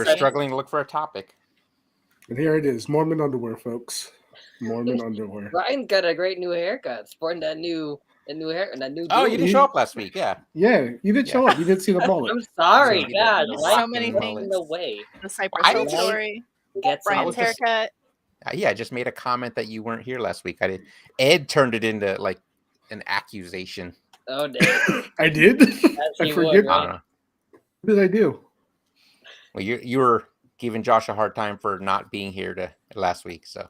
We're struggling to look for a topic. And here it is, Mormon underwear, folks. Mormon underwear. Ryan got a great new haircut, sporting that new hair and that new. Oh, you didn't show up last week, yeah. Yeah, you did show up. You did see the mullet. I'm sorry, So, God. so many things in things. the way. The Cypress I Hill didn't- story, Gets Brian's haircut. Yeah, I just made a comment that you weren't here last week. I did. Ed turned it into like an accusation. Oh, damn. I did. I he forget. would, I right? don't know. What did I do? Well, you were giving Josh a hard time for not being here last week, so.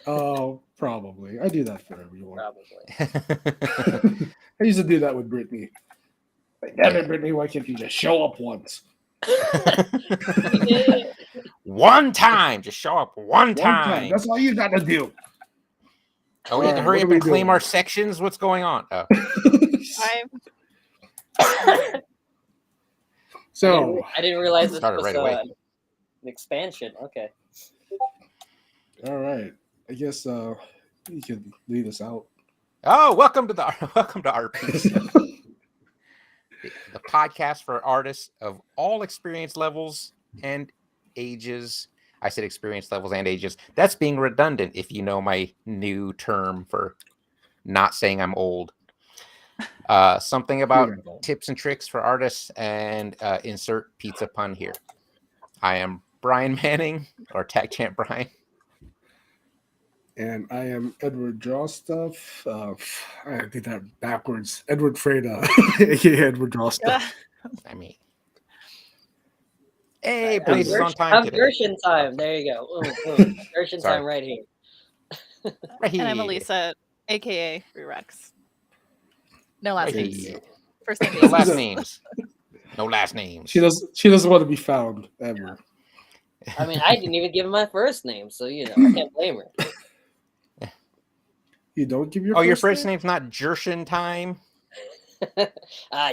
Oh, probably. I do that for everyone. Probably. I used to do that with Brittany. Like, damn it, Brittany, why can't you just show up once? One time, just show up one time. That's all you got to do. Oh, we have to Alright, hurry what up are and we claim doing? our sections. What's going on? Oh. So, I didn't realize this Started was right away. an expansion. Okay. all right. I guess you can lead us out. Oh, welcome to RP, the podcast for artists of all experience levels and ages. I said experience levels and ages. That's being redundant if you know my new term for not saying I'm old. Something about tips and tricks for artists and insert pizza pun here. I am Brian Manning, or Tag Champ Brian. And I am Edward Drawstuff. I did that backwards. Edward Freda, aka Edward Drawstuff. I mean, hey, Blaze is on time I'm today. version time. There you go. Ooh. Version Sorry. time right here. Right here. And I'm Elisa, aka Rerex. No last Right names. here. First name No basis. last names. No last names. She doesn't want to be found ever. I mean, I didn't even give him my first name, so I can't blame her. You don't give your Oh, your first name's not Jershin time?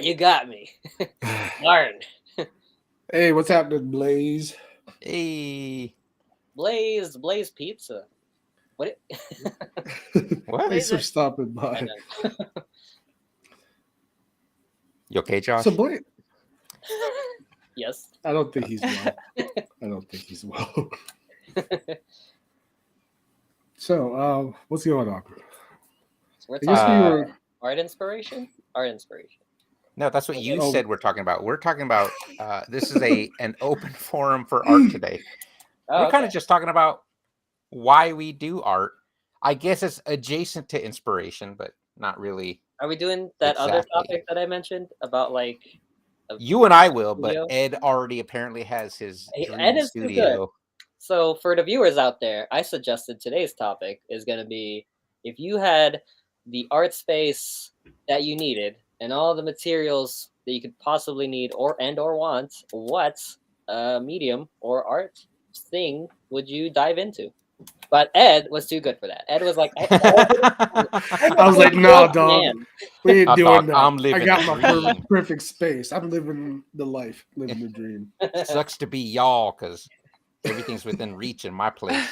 You got me. Darn. Hey, what's happening, Blaze? Hey. Blaze Pizza. What? What? Thanks for stopping by. You okay, Josh? So, Blaze, Yes. I don't think he's well. So, what's going on? We're I guess talking we were. art inspiration. Art inspiration. No, that's what you Oh. said we're talking about. We're talking about this is an open forum for art today. Oh, We're kind of just talking about why we do art. I guess it's adjacent to inspiration, but not really. Are we doing that other Exactly. topic that I mentioned about like? You and I will, but Studio? Ed already apparently has his dream Ed is too good. studio. So for the viewers out there, I suggested today's topic is going to be if you had the art space that you needed and all the materials that you could possibly need or want, what medium or art thing would you dive into? But Ed was too good for that. Ed was like, I was like, nah, dog. Man. We ain't I doing thought, that. I'm living I got the my dream. perfect space. I'm living the life, living the dream. Sucks to be y'all because everything's within reach in my place.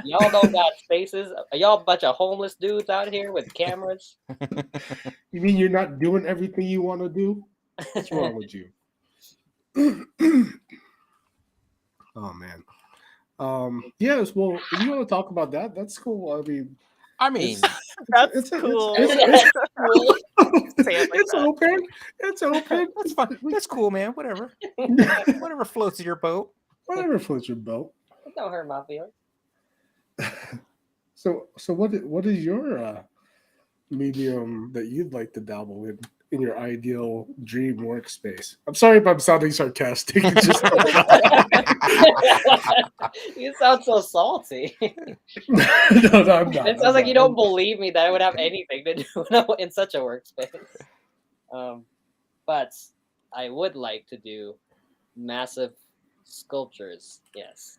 Y'all don't got spaces. Are y'all a bunch of homeless dudes out here with cameras? You mean you're not doing everything you want to do? What's wrong with you? Oh man. Yes. Well, if you want to talk about that, that's cool. I mean, That's cool. Say it like It's that. open. It's open. that's fine. That's cool, man. Whatever. Whatever floats your boat. Whatever floats your boat. Don't hurt my feelings. So what is your medium that you'd like to dabble in your ideal dream workspace? I'm sorry if I'm sounding sarcastic. It's just You sound so salty. no, I'm not. It sounds like you don't believe me that I would have anything to do in such a workspace. But I would like to do massive sculptures. Yes.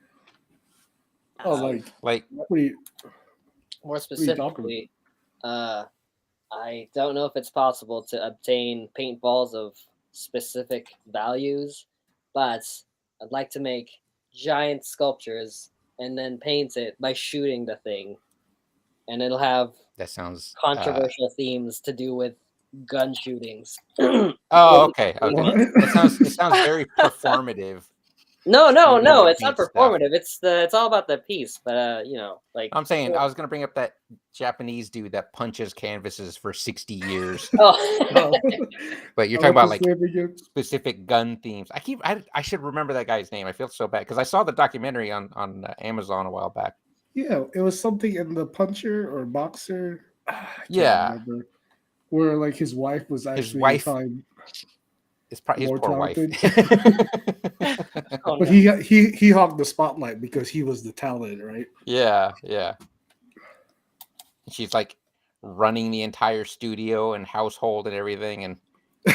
Oh, Like, what do you- More are you talking specifically, I don't know if it's possible to obtain paintballs of specific values, but I'd like to make giant sculptures and then paint it by shooting the thing. And it'll have that sounds controversial themes to do with gun shootings. Oh, okay. What? It sounds very performative. No, Performative it's not beat stuff. performative. It's all about the piece. But like I'm saying I was gonna bring up that Japanese dude that punches canvases for 60 years. oh, But you're I talking about like like his name again. specific gun themes. I should remember that guy's name. I feel so bad because I saw the documentary on Amazon a while back. Yeah, it was something in the Puncher or Boxer. I can't Yeah. remember. Where like his wife was actually wife- probably It's probably his more poor wife. oh, but no. he hogged the spotlight because he was the talent, right? Yeah. She's like running the entire studio and household and everything, and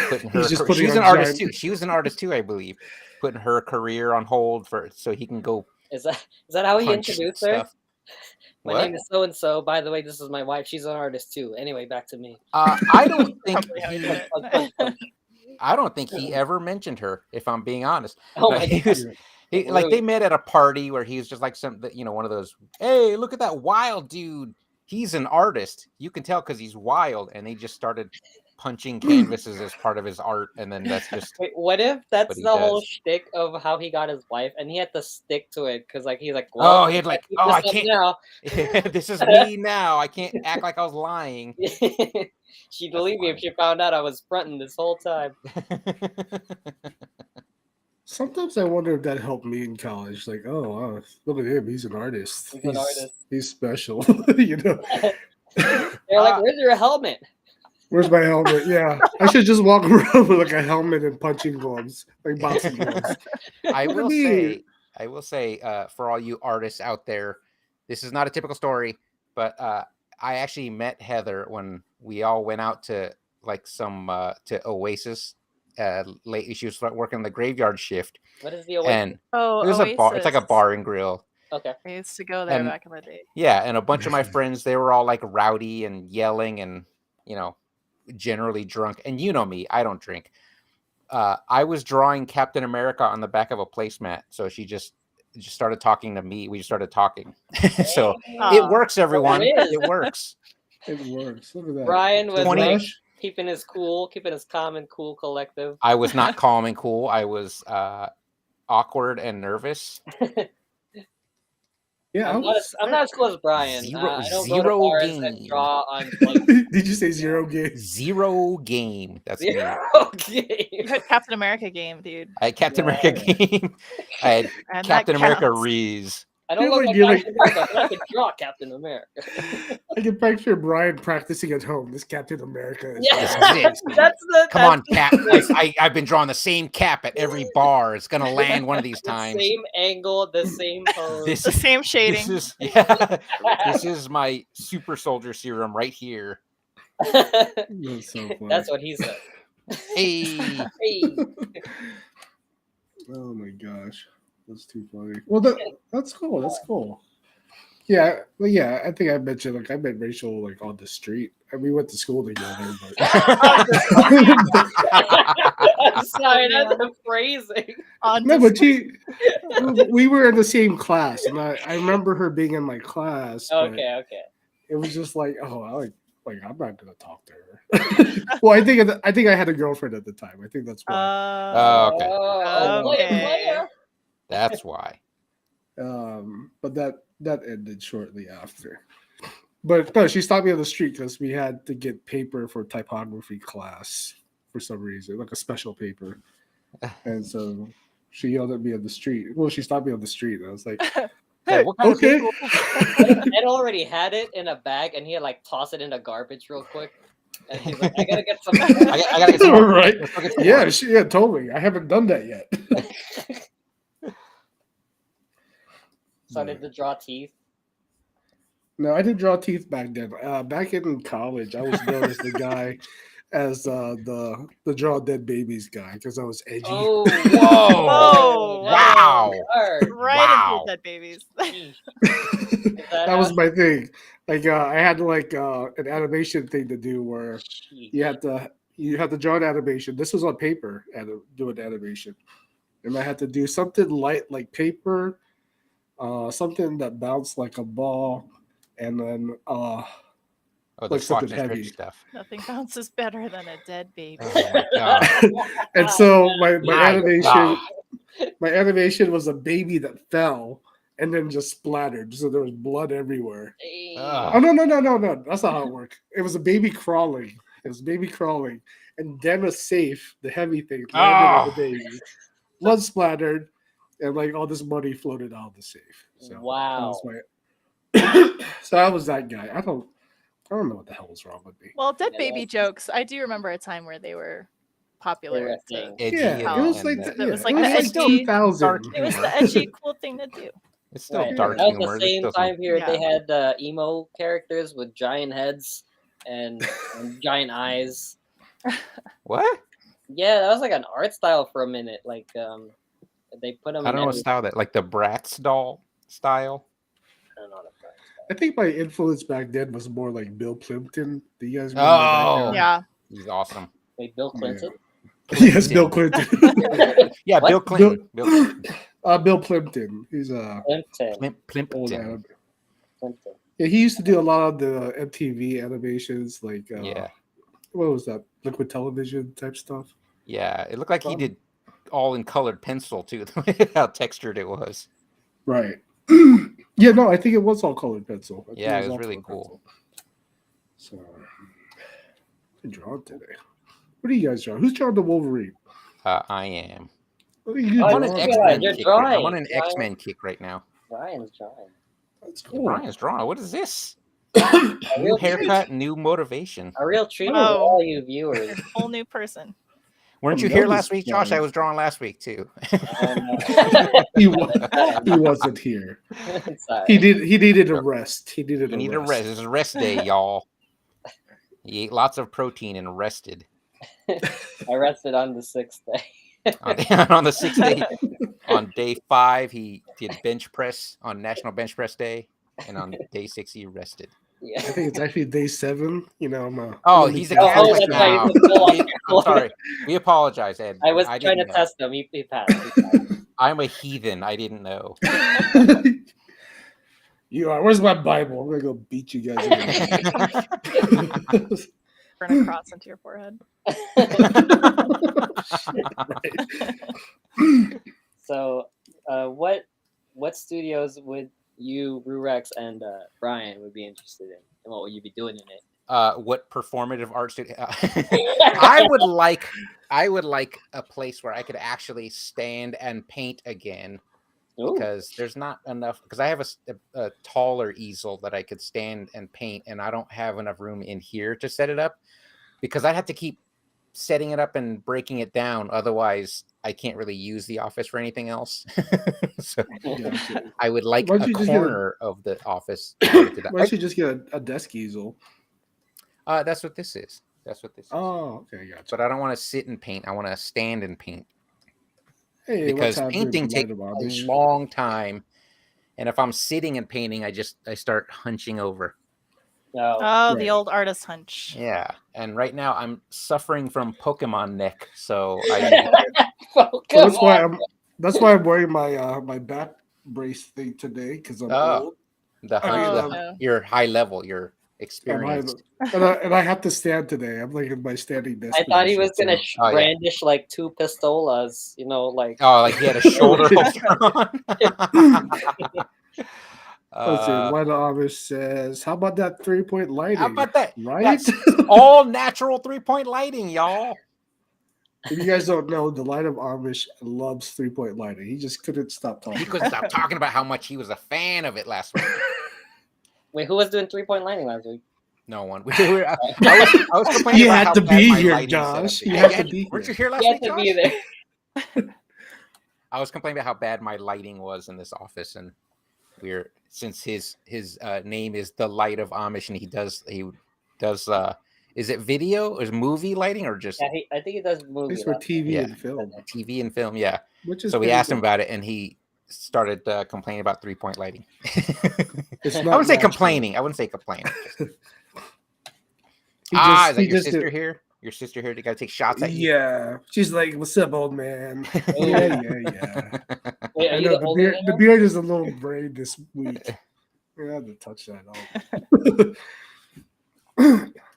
putting her. He's just She putting was on an artist giant- too. She was an artist too, I believe. Putting her career on hold so he can go Is that how he punch introduced her? stuff. My What? name is so and so. By the way, this is my wife. She's an artist too. Anyway, back to me. I don't think Probably how he he. did Punch, punch, punch. I don't think he ever mentioned her. If I'm being honest, Oh No, my he god. was. Like they Rude. met at a party where he was just like one of those. Hey, look at that wild dude. He's an artist. You can tell because he's wild, and they just started punching canvases as part of his art, and then that's just. Wait, what if that's he the whole does. shtick of how he got his wife, and he had to stick to it because, like, he's like, Oh, well, he had like, keep oh, this I up can't. now. This is me now. I can't act like I was lying. She'd believe me if she found out I was fronting this whole time. Sometimes I wonder if that helped me in college. Like, oh wow, look at him, he's an artist. He's an artist. He's special. You know. They're like, "Where's your helmet?" Where's my helmet? Yeah. I should just walk around with like a helmet and punching gloves, like boxing gloves. I Look at will me. say, for all you artists out there, this is not a typical story, but I actually met Heather when we all went out to like some to Oasis. Late, she was working the graveyard shift, What is the Oasis? and Oh, it was a bar. It's like a Oasis. bar and grill. Okay. I used to go there And- back in the day. Yeah, and a bunch of my friends, they were all like rowdy and yelling and generally drunk. And you know me, I don't drink. I was drawing Captain America on the back of a placemat, so she just started talking to me. We just started talking. So it Aw. works, everyone. There it is. It works. It works. Look at that. Brian was 20 like keeping his calm and cool collective. I was not calm and cool. I was awkward and nervous. Yeah, I'm not as cool as Brian. Zero- I don't zero go to bars and game. draw on like, Did you say zero game? Zero game. That's me. zero You game. had Captain America game, dude. I had Captain Yeah. America game. I had And Captain that America counts. Rees. I don't You're look like- like you're Captain America, but I can draw Captain America. I can picture Brian practicing at home. This Captain America. Is Yeah, This is it. that's the Come on, Cap. I've been drawing the same cap at every bar. It's gonna land one of these the times. same angle, the same pose. This The same shading. This is this is my super soldier serum right here. That's so funny. That's what he said. Hey, Hey. Oh my gosh, that's too funny. Well, that's cool. That's cool. Yeah, well, yeah. I think I mentioned like I met Rachel like on the street, and we went to school together. But I'm sorry, that's the phrasing. On no, to but we were in the same class, and I remember her being in my class. but Okay. it was just like, oh, I'm not gonna talk to her. Well, I think I had a girlfriend at the time. I think that's why. Oh, okay. Oh, Okay. player. That's why. But that ended shortly after. But no, she stopped me on the street because we had to get paper for typography class for some reason, like a special paper. And so she yelled at me on the street. Well, she stopped me on the street. And I was like, Yeah, what kind of okay. people- Ed already had it in a bag, and he had like toss it in the garbage real quick. And he's like, I gotta get some. I gotta get some more. Right. Let's go get some Yeah, more. she totally. I haven't done that yet. Started to draw teeth. No, I didn't draw teeth back then. Back in college, I was known as the guy, as the draw dead babies guy, because I was edgy. Oh, Whoa. Whoa. Wow. Hard. Right Wow. into the dead babies. Sheesh. That was my thing. Like I had like an animation thing to do where Sheesh. you had to draw an animation. This was on paper and do an animation, and I had to do something light like paper, something that bounced like a ball, and then Oh, the like something Swatch and heavy. Stretch stuff. Nothing bounces better than a dead baby. Oh my god. and so my My animation God. My animation was a baby that fell and then just splattered, so there was blood everywhere. Ah. Oh no! That's not how it worked. It was a baby crawling. It was a baby crawling, and then a safe, the heavy thing, landed on the Oh. baby. Blood splattered, and like all this money floated out of the safe. So Wow. so I was that guy. I don't know what the hell was wrong with me. Well, dead Yeah, baby that's- jokes. I do remember a time where they were They popular. were a to- thing. Edgy Yeah, and, it was and like It was like it the was edgy- 2000. It was humor. the edgy, cool thing to do. It's still Right. dark That was humor. the There's same still some- time period they Yeah. had emo characters with giant heads and giant eyes. What? Yeah, that was like an art style for a minute. Like they put them. I don't know what style that, like the Bratz doll style. I don't know the price. I think my influence back then was more like Bill Plimpton. Do you guys remember Oh. that guy? Yeah. He's awesome. Wait, Bill Clinton? Yes, Bill Clinton. Yeah, What? Bill Clinton. Bill Clinton. Bill Plimpton. He's a Clinton. old Plimpton. anim- Clinton. Yeah, he used to do a lot of the MTV animations, like Yeah. what was that? Liquid television type stuff. Yeah. It looked like he Um, did all in colored pencil too, the way how textured it was. Right. Yeah, no, I think it was all colored pencil. I think Yeah, it was all really colored cool. pencil. So, good drawing today. What are you guys drawing? Who's drawing the Wolverine? I am. What are you Oh, I'm on an look drawing? at that, X-Men you're kick. I'm on drawing. an X-Men kick right now. Ryan's drawing. That's cool. Brian's drawing. What is this? A New real, haircut, new motivation. a real treat Oh. for all you viewers. Whole new person. Weren't Oh, you here Melvin's last week, Josh? I drawing. was drawing last week too. He wasn't here. Sorry. He needed a rest. He needed You a need rest. a rest. It's a rest day, y'all. He ate lots of protein and rested. I rested on the 6th day. On the 6th day, on day 5, he did bench press on National Bench Press Day, and on day 6, he rested. Yeah. I think it's actually day 7. You know, I'm Oh, I'm he's a Catholic Catholic that's right. now. He's a full-on I'm Catholic. sorry. We apologize, Ed. I was trying to didn't know. test him. He passed. He passed. I'm a heathen. I didn't know. You are. Where's my Bible? I'm gonna go beat you guys. Burn a cross into your forehead. So, what studios would you, Rurex, and Brian would be interested in, and what would you be doing in it? What performative art studio? I would like a place where I could actually stand and paint again, Ooh. because there's not enough. Because I have a taller easel that I could stand and paint, and I don't have enough room in here to set it up, because I'd have to keep setting it up and breaking it down. Otherwise, I can't really use the office for anything else. So Gotcha. I would like Why a don't you just get a- corner of the office. dedicated to that. Why don't you just get a desk easel? That's what this is. That's what this is. Oh, okay, gotcha. But I don't want to sit and paint. I want to stand and paint, Hey, because what's happening, painting Light takes of a Amish? long time. And if I'm sitting and painting, I start hunching over. No. Oh, Right. the old artist hunch. Yeah. And right now I'm suffering from Pokemon neck. So I So that's why I'm wearing my my back brace thing today, because I'm Oh. old. the I mean, hunch, Oh, no. you're high level, you're I'm high, experienced. and I have to stand today. I'm like in my standing desk. I thought he was position, gonna so- Oh, yeah. brandish like 2 pistolas, like. Oh, like he had a shoulder holster on. Let's see. Light of Amish says, "How about that 3-point lighting? How about that? Right? That's all natural 3-point lighting, y'all. If you guys don't know, the Light of Amish loves 3-point lighting. He just couldn't stop talking. He couldn't stop talking about how much he was a fan of it last week. Wait, who was doing 3-point lighting last week? No one. I was complaining You about had how to bad be my here, lighting setup Josh. is. You had to be Weren't here. you here last You week, had to Josh? be there. I was complaining about how bad my lighting was in this office, and since his name is the Light of Amish, and he does is it video or is movie lighting or just Yeah, I think he does movie. It's for TV Yeah. and film, TV and film? Yeah. which is So we pretty asked him good. about it, and he started complaining about 3-point lighting. It's I not wouldn't say natural. complaining. I wouldn't say complaining. Just, He is just, that he your just sister did, here? Your sister here? You got to take shots at you? yeah. She's like, "What's up, old man?" Yeah. Wait, are I you know the the older beard. one? The beard is a little braid this week. I had to touch that off.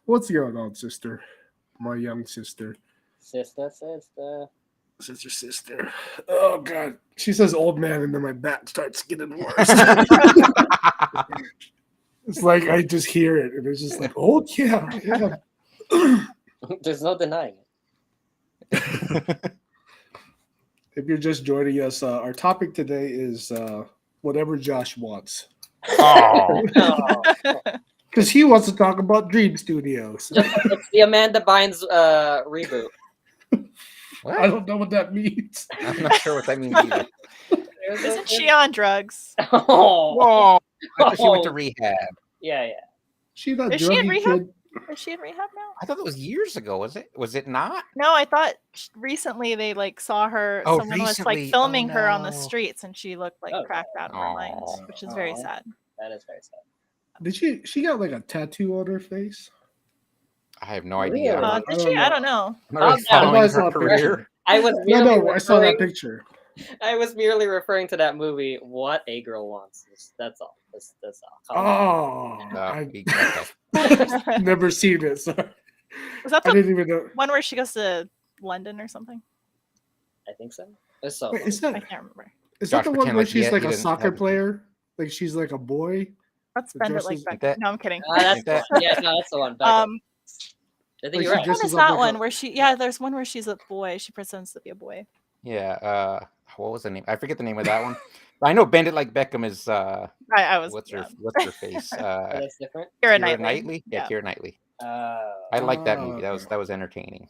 What's going on, sister? My young sister. Sister. Sister, sister. Oh god. She says old man, and then my back starts getting worse. It's like I just hear it, and it's just like, oh yeah, yeah. There's no denying it. If you're just joining us, our topic today is whatever Josh wants, Oh, Oh, because he wants to talk about Dream Studios. just like it's the Amanda Bynes reboot. I what? don't know what that means. I'm not sure what that means either. Isn't she on drugs? Oh, Whoa! I thought she went to rehab. yeah. She not Is she in druggy rehab? kid. Is she in rehab now? I thought that was years ago. Was it? Was it not? No, I thought recently they like saw her. Oh, Someone was recently. like filming Oh, her on the no. streets, and she looked like Oh. cracked out of her mind, Aw. which is very Aw. sad. That is very sad. Did she got like a tattoo on her face? I have no Really? idea. I'm not, Did I she? don't I know. don't know. I'm not really Oh, yeah. I following saw her a career. picture. I was No, merely no, I saw that referring- picture. I was merely referring to that movie. What a girl wants. That's all. That's all. Oh, No, I've okay. never seen it. So Was that I the didn't even know. one where she goes to London or something? I think so. It's so. Wait, is I that can't remember. is Josh, that the one pretend where like she's he like a didn't soccer have a- player? Like she's like a boy. Let's The spend it like dresses- Beck. that- No, I'm kidding. That's Is that- the one. Yeah, no, that's the one. I Um, think like you're she right. which one dresses is up that like one a- where she? Yeah, there's one where she's a boy. She pretends to be a boy. Yeah. What was the name? I forget the name of that one. I know Bend It Like Beckham is I was. what's yeah. her face? Oh, that's different. Keira Keira Knightley. Yeah, Yeah. Keira Knightley. Oh. I like that Oh, movie. okay. That was entertaining.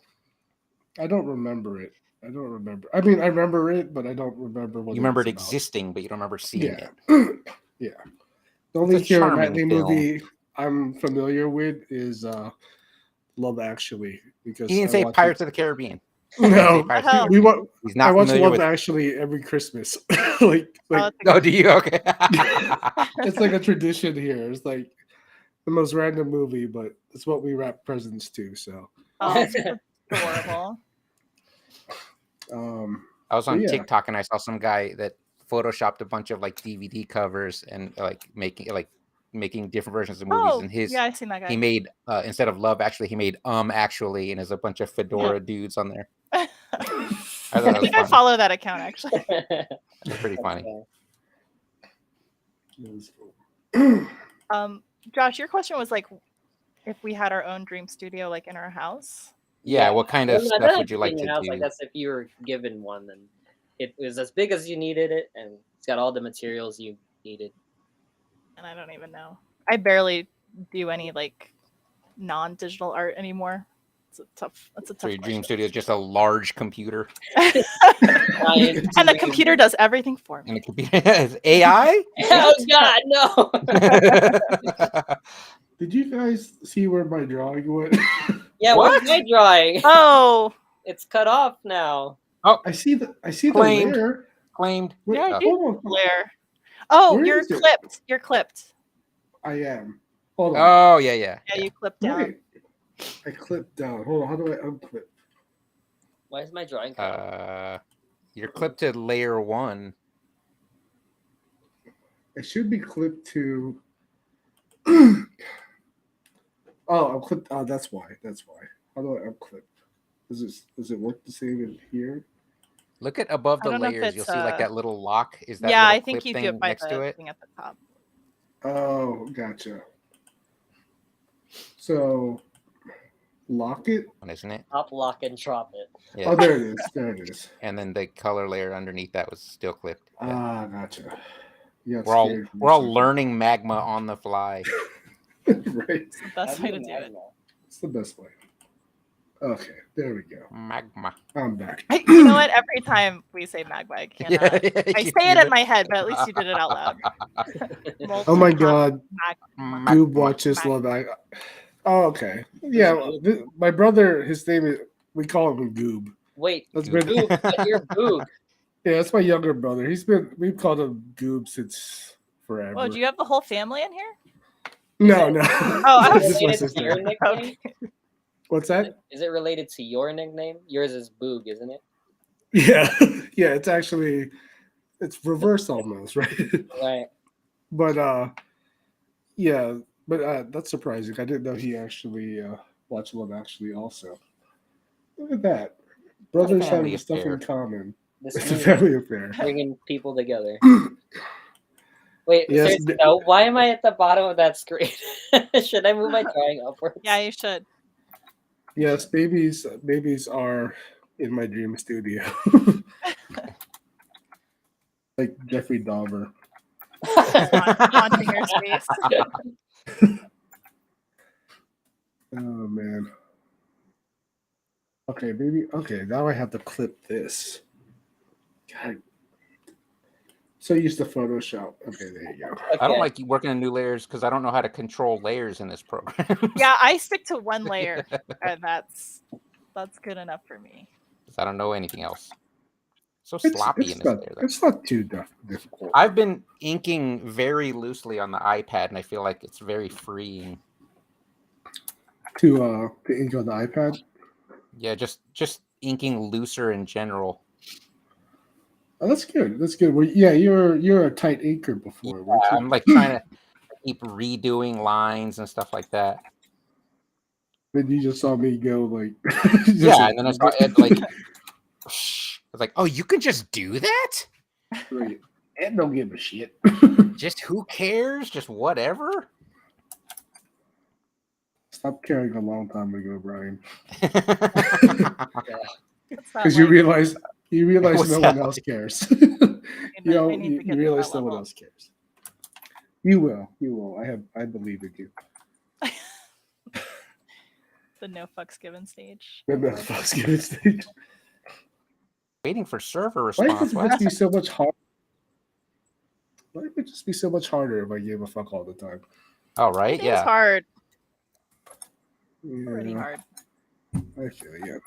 I don't remember it. I don't remember. I mean, I remember it, but I don't remember what You remember it was about. existing, but you don't remember seeing Yeah. it. Yeah. The only a Keira charming Knightley film. movie I'm familiar with is Love Actually, because He didn't I say watch Pirates of the Caribbean. It. No, Pirates of the we want. He's I not watch familiar Love with. Actually every Christmas. like Oh, Oh, do you? Okay. it's like a tradition here. It's like the most random movie, but it's what we wrap presents to. So, oh, it's adorable. I was on Yeah. TikTok and I saw some guy that photoshopped a bunch of like DVD covers and making different versions of movies. Oh, And his yeah, I've seen that guy. he made instead of Love Actually, he made Actually, and there's a bunch of fedora dudes on there. I thought I that was think I funny. follow that account actually. It's pretty funny. Josh, your question was like, if we had our own dream studio, like in our house. Yeah, what kind of Well, no, stuff not would you like in to your house, do? Like that's if you were given one, then it was as big as you needed it, and it's got all the materials you needed. And I don't even know. I barely do any like non-digital art anymore. That's a So tough your dream question. studio is just a large computer And the computer does everything for me. and a computer is AI. Oh God, no! Did you guys see where my drawing went? Yeah, What? what's my drawing? Oh, It's cut off now. I see the Claimed. layer. Claimed. Wait, Yeah, I Oh. do. hold on. Blair. Oh, Where you're is it? clipped. You're clipped. I am. Hold on. Oh yeah, yeah. Yeah, you clipped down. Wait. I clipped down. Hold on. How do I unclip? Why is my drawing cut off? You're clipped to layer 1. It should be clipped to. Oh, I'm clipped. Oh, that's why. That's why. How do I unclip? Does it work the same in here? Look at above I the don't know if layers. You'll it's, see like that little lock. Is that Yeah, little I think clip you thing do it by next to the it? thing at the top. Oh, gotcha. So, lock it. Isn't it? Top lock and drop it. Yeah. Oh, there it is. There it is. And then the color layer underneath that was still clipped. Yeah. Ah, gotcha. Yeah, we're all learning Magma on the fly. Right. It's the best way to do it. It's the best way. Okay, there we go. Magma. I'm back. You know what? Every time we say Magma, I cannot. Yeah, I you say it did in my head, but at least you did it out loud. Oh my god. Magma. Goob watches Magma. Love Act. Oh, okay. Yeah, my brother, his name is, we call him Goob. Wait, That's Goob. been, Boog, but you're Boog. yeah, that's my younger brother. We've called him Goob since forever. Oh, do you have the whole family in here? No, no. Oh, I Is was it This is my related to sister. your nickname? What's that? Is it related to your nickname? Yours is Boog, isn't it? Yeah, yeah. It's reverse almost, right? Right. But yeah. But that's surprising. I didn't know he actually watched Love Actually also. Look at that. Brothers family have stuff affair. in common. This It's a movie family affair. bringing people together. Wait, Yes, seriously, though, why am I at the bottom of that screen? Should I move my drawing upwards? Yeah, you should. Yes, babies are in my dream studio. Like Jeffrey Dahmer. Haunting your space. Oh man. Okay, baby. Okay, now I have to clip this. God. So used to Photoshop. Okay, there you go. I don't Okay. like working in new layers because I don't know how to control layers in this program. Yeah, I stick to one layer, and that's good enough for me. 'Cause I don't know anything else. So sloppy in this layer. Though. It's not too difficult. I've been inking very loosely on the iPad, and I feel like it's very freeing. To ink on the iPad. Yeah, just inking looser in general. Oh, that's good. That's good. Well, yeah, you're a tight inker before. Yeah, weren't you? I'm like trying to keep redoing lines and stuff like that. Then you just saw me go like. Yeah, and then I saw Ed like. I was like, "Oh, you can just do that? Ed don't give a shit. Just who cares? Just whatever." Stop caring a long time ago, Brian. What's that Because you like? realize What's no that one else like? cares. I need you to get to realize that no one level. else cares. You will. I believe in you. The no fucks given stage. Maybe that's what I was gonna say. Waiting for server Why would response. it What? just be so much harder? Why would it just be so much harder if I gave a fuck all the time? Oh, right, It's yeah. hard. Yeah, Pretty hard. I feel you.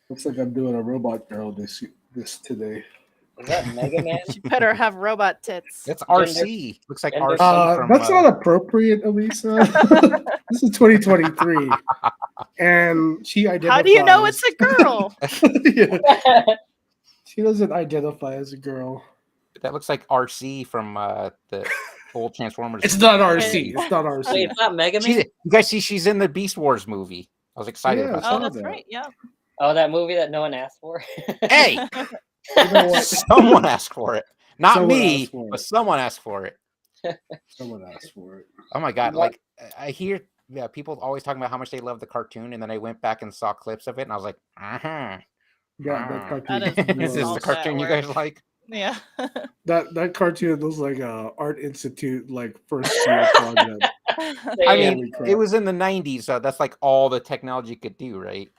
Looks like I'm doing a robot girl this today. Is that Mega Man? You better have robot tits. That's Gender- RC. Looks like gender- RC from. That's not appropriate, Elisa. This is 2023, and she identifies. How do you know it's a girl? Yeah, she doesn't identify as a girl. That looks like RC from the old Transformers. It's not RC. It's not RC. Wait, it's not Mega Man? You guys see she's in the Beast Wars movie. I was excited Yeah, about I saw Oh, that. that's that. right. Yeah. Oh, that movie that no one asked for? Hey, You know what? someone asked for it. Not Someone me, asked for but it. someone asked for it. Someone asked for it. Oh my god! What? Like I hear, people always talking about how much they love the cartoon, and then I went back and saw clips of it, and I was like, Yeah, that That cartoon. is- Is this all the set cartoon you work. guys like? Yeah. that cartoon was like a art institute like first year project. I Yeah. mean, Holy crap. it was in the '90s, so that's like all the technology could do, right?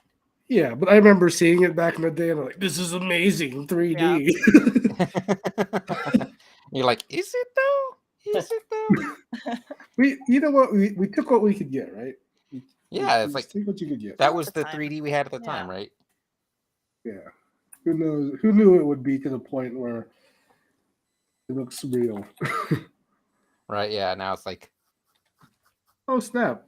Yeah, but I remember seeing it back in the day, and I'm like, "This is amazing, 3D." You're like, is it though? Is it though? You know what? We took what we could get, right? Yeah, You it's like just take what you could get. that was the the time. 3D we had at the Yeah. time, right? Yeah. Who knows? Who knew it would be to the point where it looks real? Right. Yeah. Now it's like, Oh snap!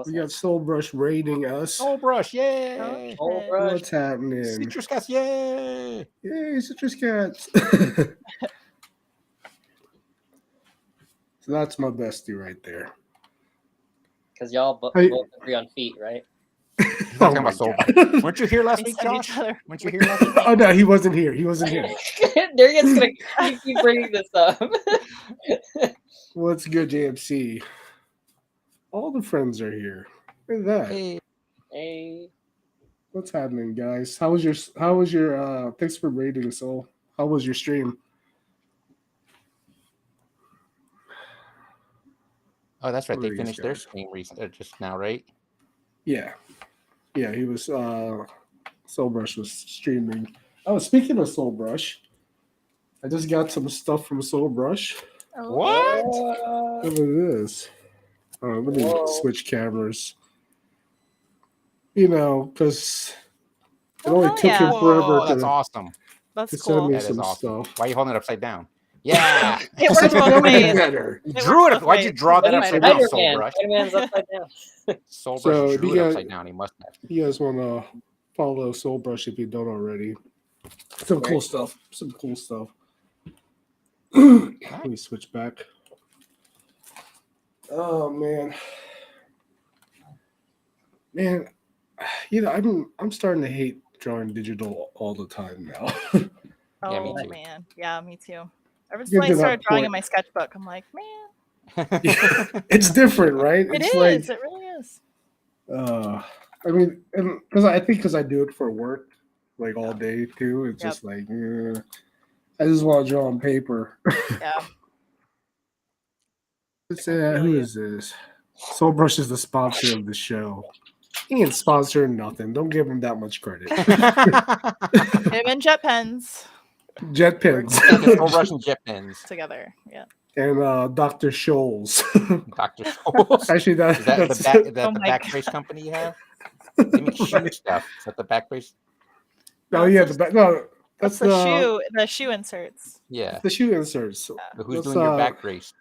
We got Soul Brush raiding us. Soul Brush, yay! Soul Brush. What's happening? Citrus Cats, yay! Yay, citrus cats! So that's my bestie right there. Because y'all both Hey. agree on feet, right? He's not talking my about Soul God. Brush. Weren't you here last They week, send each Josh? other Weren't you here last week? Oh no, he wasn't here. He wasn't here. Darian's gonna keep bringing this up. What's good, JMC? All the friends are here. Look at that. Hey, Hey, What's happening, guys? How was your thanks for raiding, Soul. How was your stream? oh, that's right. What They are these finished their guys? stream just now, right? Yeah. Yeah, he was Soul Brush was streaming. Oh, speaking of Soul Brush, I just got some stuff from Soul Brush. Oh, What? Look at this. Let me Whoa. switch cameras. You know, because it Oh, only hell took yeah. him forever Whoa, that's to awesome. That's send cool. me That is some awesome. stuff. Why are you holding it upside down? Yeah. It works both Nobody ways. better. You It drew works it. both Why'd you ways. draw that Doesn't upside matter. down, Spider-Man. Soul Brush? Spider-Man's upside down. Soul Brush So, drew do it you upside guys- down. He must have. You guys want to follow Soul Brush if you don't already? Some cool stuff. Some cool stuff. Let me switch back. Oh man, I'm starting to hate drawing digital all the time now. Yeah, me Oh too. man, yeah, me too. Ever since Get I to that started drawing in point. my sketchbook, I'm like, man, It's different, right? it It's is. like, It really is. I mean, and because I do it for work, like all day too. It's Yep. just like, I just want to draw on paper. Yeah. Let's I say, feel who you. is this? Soul Brush is the sponsor of the show. He ain't sponsoring nothing. Don't give him that much credit. Him and jet pens Jet pens. Full Russian jet pens. together. Yeah. And Dr. Scholl's. Dr. Scholes. Actually, Is that that's Oh the my back God. brace company you have? They make shoe right. stuff. Is that the back brace? No, No, yeah, it's no, That's that's the shoe inserts. Yeah. the shoe inserts. But who's That's, doing your back brace?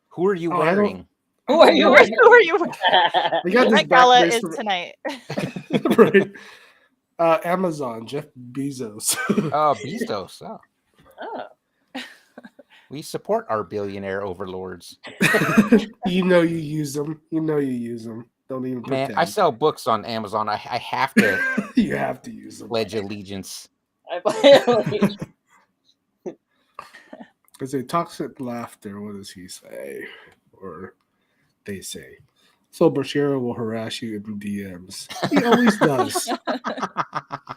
Who are you oh, I don't- wearing? Who are you? No, Who are you? We got this That back gala brace is from tonight. right. Amazon, Jeff Bezos. Oh, Bezos. Oh. Oh. We support our billionaire overlords. You know you use them. You know you use them. Don't even Man, pretend. I sell books on Amazon. I have to You have to use them. pledge allegiance. Because a toxic laughter, what does he say? Or they say. So Bashir will harass you in DMs. He always does.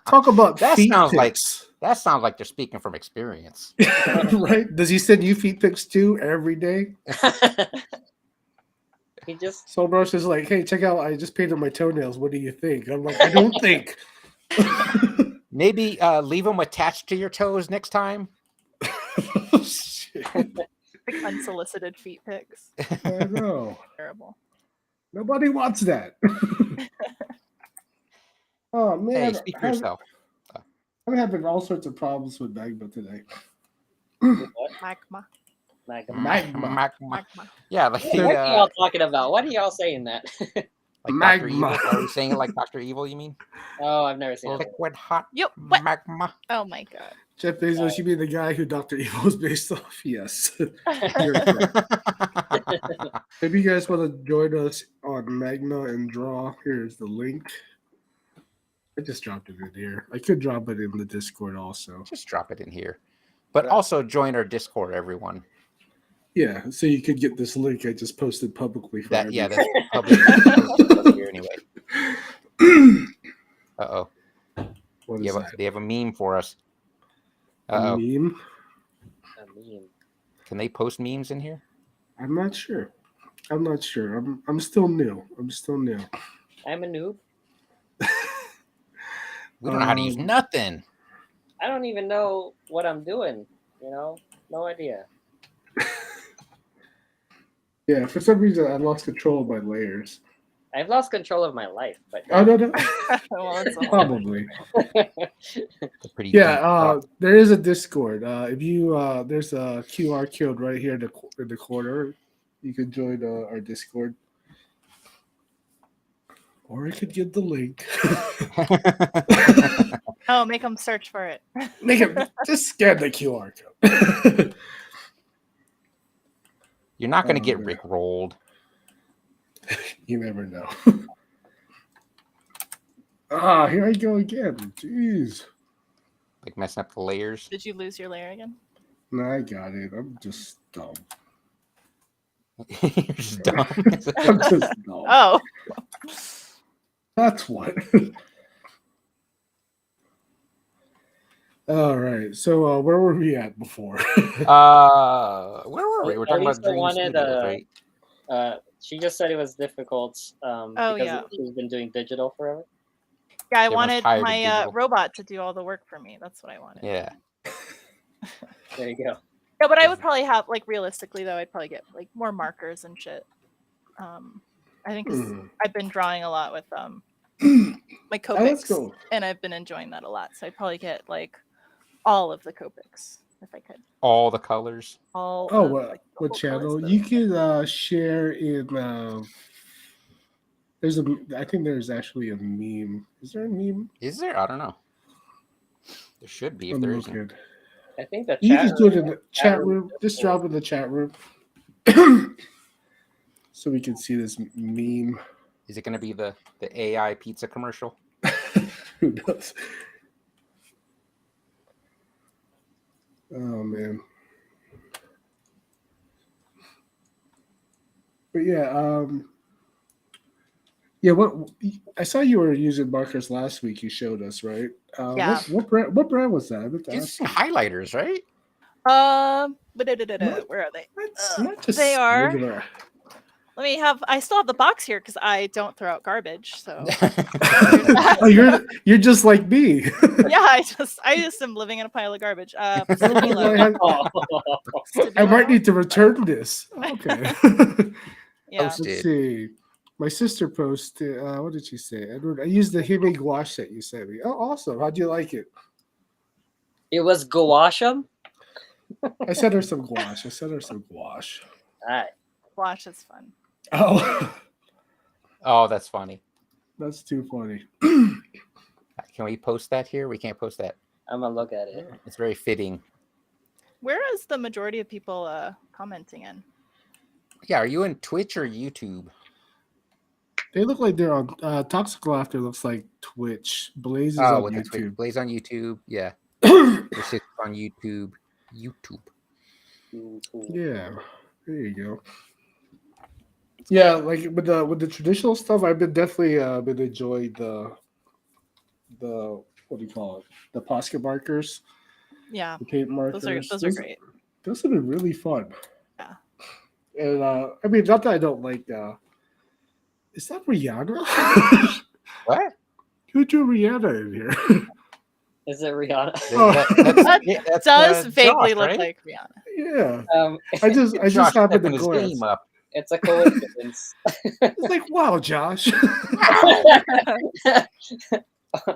Talk about That feet sounds like pics. that sounds like they're speaking from experience. Right? Does he send you feet pics too every day? He just So Brush is like, hey, check out, I just painted my toenails. What do you think? I'm like, I don't think. Maybe leave them attached to your toes next time. Shit. Like unsolicited feet pics. I know. Terrible. Nobody wants that. Oh man, Hey, speak for yourself. I'm having all sorts of problems with Magma today. Magma. Magma. Magma. Yeah, like What are y'all talking about? What are y'all saying that? like Dr. Evil. Magma. Are we saying it like Dr. Evil, you mean? Oh, I've never seen it. Liquid hot You what? magma. Oh my god. Jeff Bezos, you mean the guy who Dr. Evil is based off? Yes. You're correct. If you guys want to join us on Magma and draw, here's the link. I just dropped it in here. I could drop it in the Discord also. Just drop it in here. But Right. also join our Discord, everyone. Yeah, so you could get this link I just posted publicly for That yeah, everyone. that's public here anyway. Uh-oh. What They is have, that? they have a meme for us. A Uh-oh. meme? I mean, Can they post memes in here? I'm not sure. I'm still new. I'm a noob. We don't know how to use nothing. I don't even know what I'm doing. You know, no idea. Yeah, for some reason I lost control of my layers. I've lost control of my life, but Oh no, Well, that's a whole probably. It's a pretty Yeah, deep thought. there is a Discord. If you there's a QR code right here in the corner. You can join our Discord, or you could get the link. Oh, make them search for it. Make it just scan the QR code. You're not going to Oh, get man. Rick rolled. You never know. Here I go again. Jeez. Like messing up the layers. Did you lose your layer again? No, I got it. I'm just dumb. You're just dumb. I'm just dumb. Oh. That's what. All right. So where were we at before? Where were we? We're talking about Elisa Dream wanted, Studios, right? she just said it was difficult because yeah. she's been doing digital forever. Yeah, I Everyone's wanted tired of my digital. robot to do all the work for me. That's what I wanted. Yeah. There you go. Yeah, but I would probably have, like, realistically though, I'd probably get like more markers and shit. I think 'cause I've been drawing a lot with my Oh, let's Copics, go. and I've been enjoying that a lot. So I'd probably get like all of the Copics if I could. All the colors. All. Oh, of, what, like, the what whole channel? colors, You but- could share in. There's a. I think there's actually a meme. Is there a meme? Is there? I don't know. There should be if I'm there isn't. looking. I think the You chat just do it in room- the chat room. Just drop in the chat room, so we can see this meme. Is it going to be the AI pizza commercial? Who knows? Oh man. But yeah, yeah. What I saw you were using markers last week. You showed us, right? Yeah. What brand was that? I meant to ask Using you. highlighters, right? Not, Where are they? not just They are. regular. I still have the box here because I don't throw out garbage. So Oh, you're just like me. yeah, I just am living in a pile of garbage. I Stabilo. might need to return this. Okay. Yeah. Let's Posted. see. My sister posted. What did she say? Edward, I used the Hime gouache that you sent me. Oh, awesome! How'd you like it? It was gouache. I sent her some gouache. Alright. Wash is fun. Oh, Oh, that's funny. that's too funny. Can we post that here? We can't post that. I'm gonna look at it. It's very fitting. Where is the majority of people commenting in? Yeah, are you in Twitch or YouTube? They look like they're on. Toxic Laughter looks like Twitch. Blaze is on with the Twitch. YouTube. Blaze on YouTube. Yeah. Your sister's on YouTube. Yeah, there you go. Yeah, like with the traditional stuff, I've been definitely been enjoying the what do you call it? The Posca markers, Yeah, the paint markers. those are great. Those have been really fun. Yeah. And I mean, not that I don't like. Is that Rihanna? What? Who drew Rihanna in here? Is it Rihanna? Oh. That does vaguely Josh, look right? like Rihanna. Yeah, I just Josh happened to stepping his glance. game up. It's a coincidence. It's like, wow, Josh.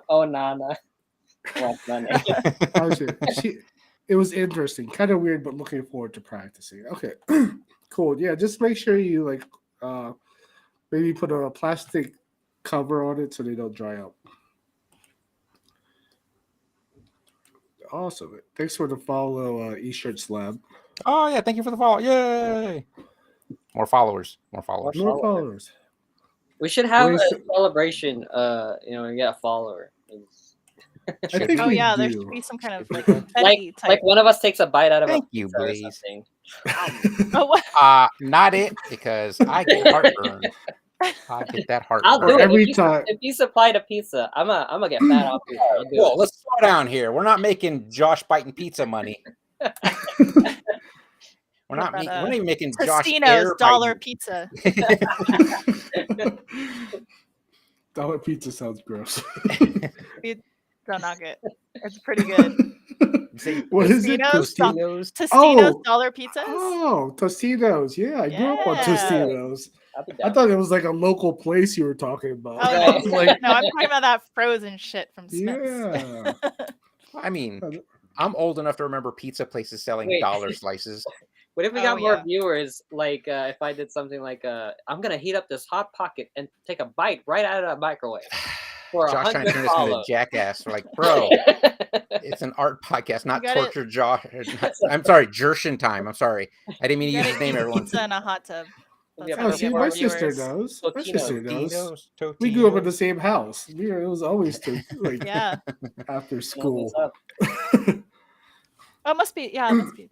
Oh, Nana. What's my name? It was interesting, kind of weird, but looking forward to practicing. Okay, cool. Yeah, just make sure you like maybe put a plastic cover on it so they don't dry out. Awesome. Thanks for the follow, eShirts Lab. Oh yeah, thank you for the follow. Yay! More followers. More followers. More followers. We should have a Where's- celebration. You get a follower. I think Oh we yeah, do. there should be some kind of like Like, petty type. like one of us takes a bite out of Thank a you, pizza or Blaze. something. Oh, what? Not it, because I get heartburn. I get that I'll heartburn. do it Every if you, time. if you supply the pizza. I'm gonna get fat off pizza. I'll do Whoa, it. let's slow down here. We're not making Josh biting pizza money. We're not. What about, We're not even making Josh Tostino's air dollar biting. pizza. Dollar pizza sounds gross. Don't knock it. It's pretty good. Say What is it? Tostino's? Tostino's. Tostino's Oh. dollar pizzas. Oh, Tostitos. Yeah, I grew up on Yeah. Tostitos. I'll be I down. thought it was like a local place you were talking about. Oh, I was like, no, I'm talking about that frozen shit from Smith's. yeah. I mean, I'm old enough to remember pizza places selling Wait. dollar slices. What if we Oh, got more yeah. viewers? Like, if I did something like, I'm gonna heat up this hot pocket and take a bite right out of the microwave for Josh trying 100 to turn this into follows. jackass. We're like, bro, it's an art podcast, not got it. torture Josh. I'm sorry, Jershin time. I'm sorry. I didn't mean to You use gotta his name, eat everyone. pizza in a hot tub. That's Yeah, how Oh, we but see, get my more sister viewers. knows. My sister knows. Totinos, We grew up in Totinos. the same house. It was always like Yeah. after You know school. what's up? Oh, it must be. Yeah, it must be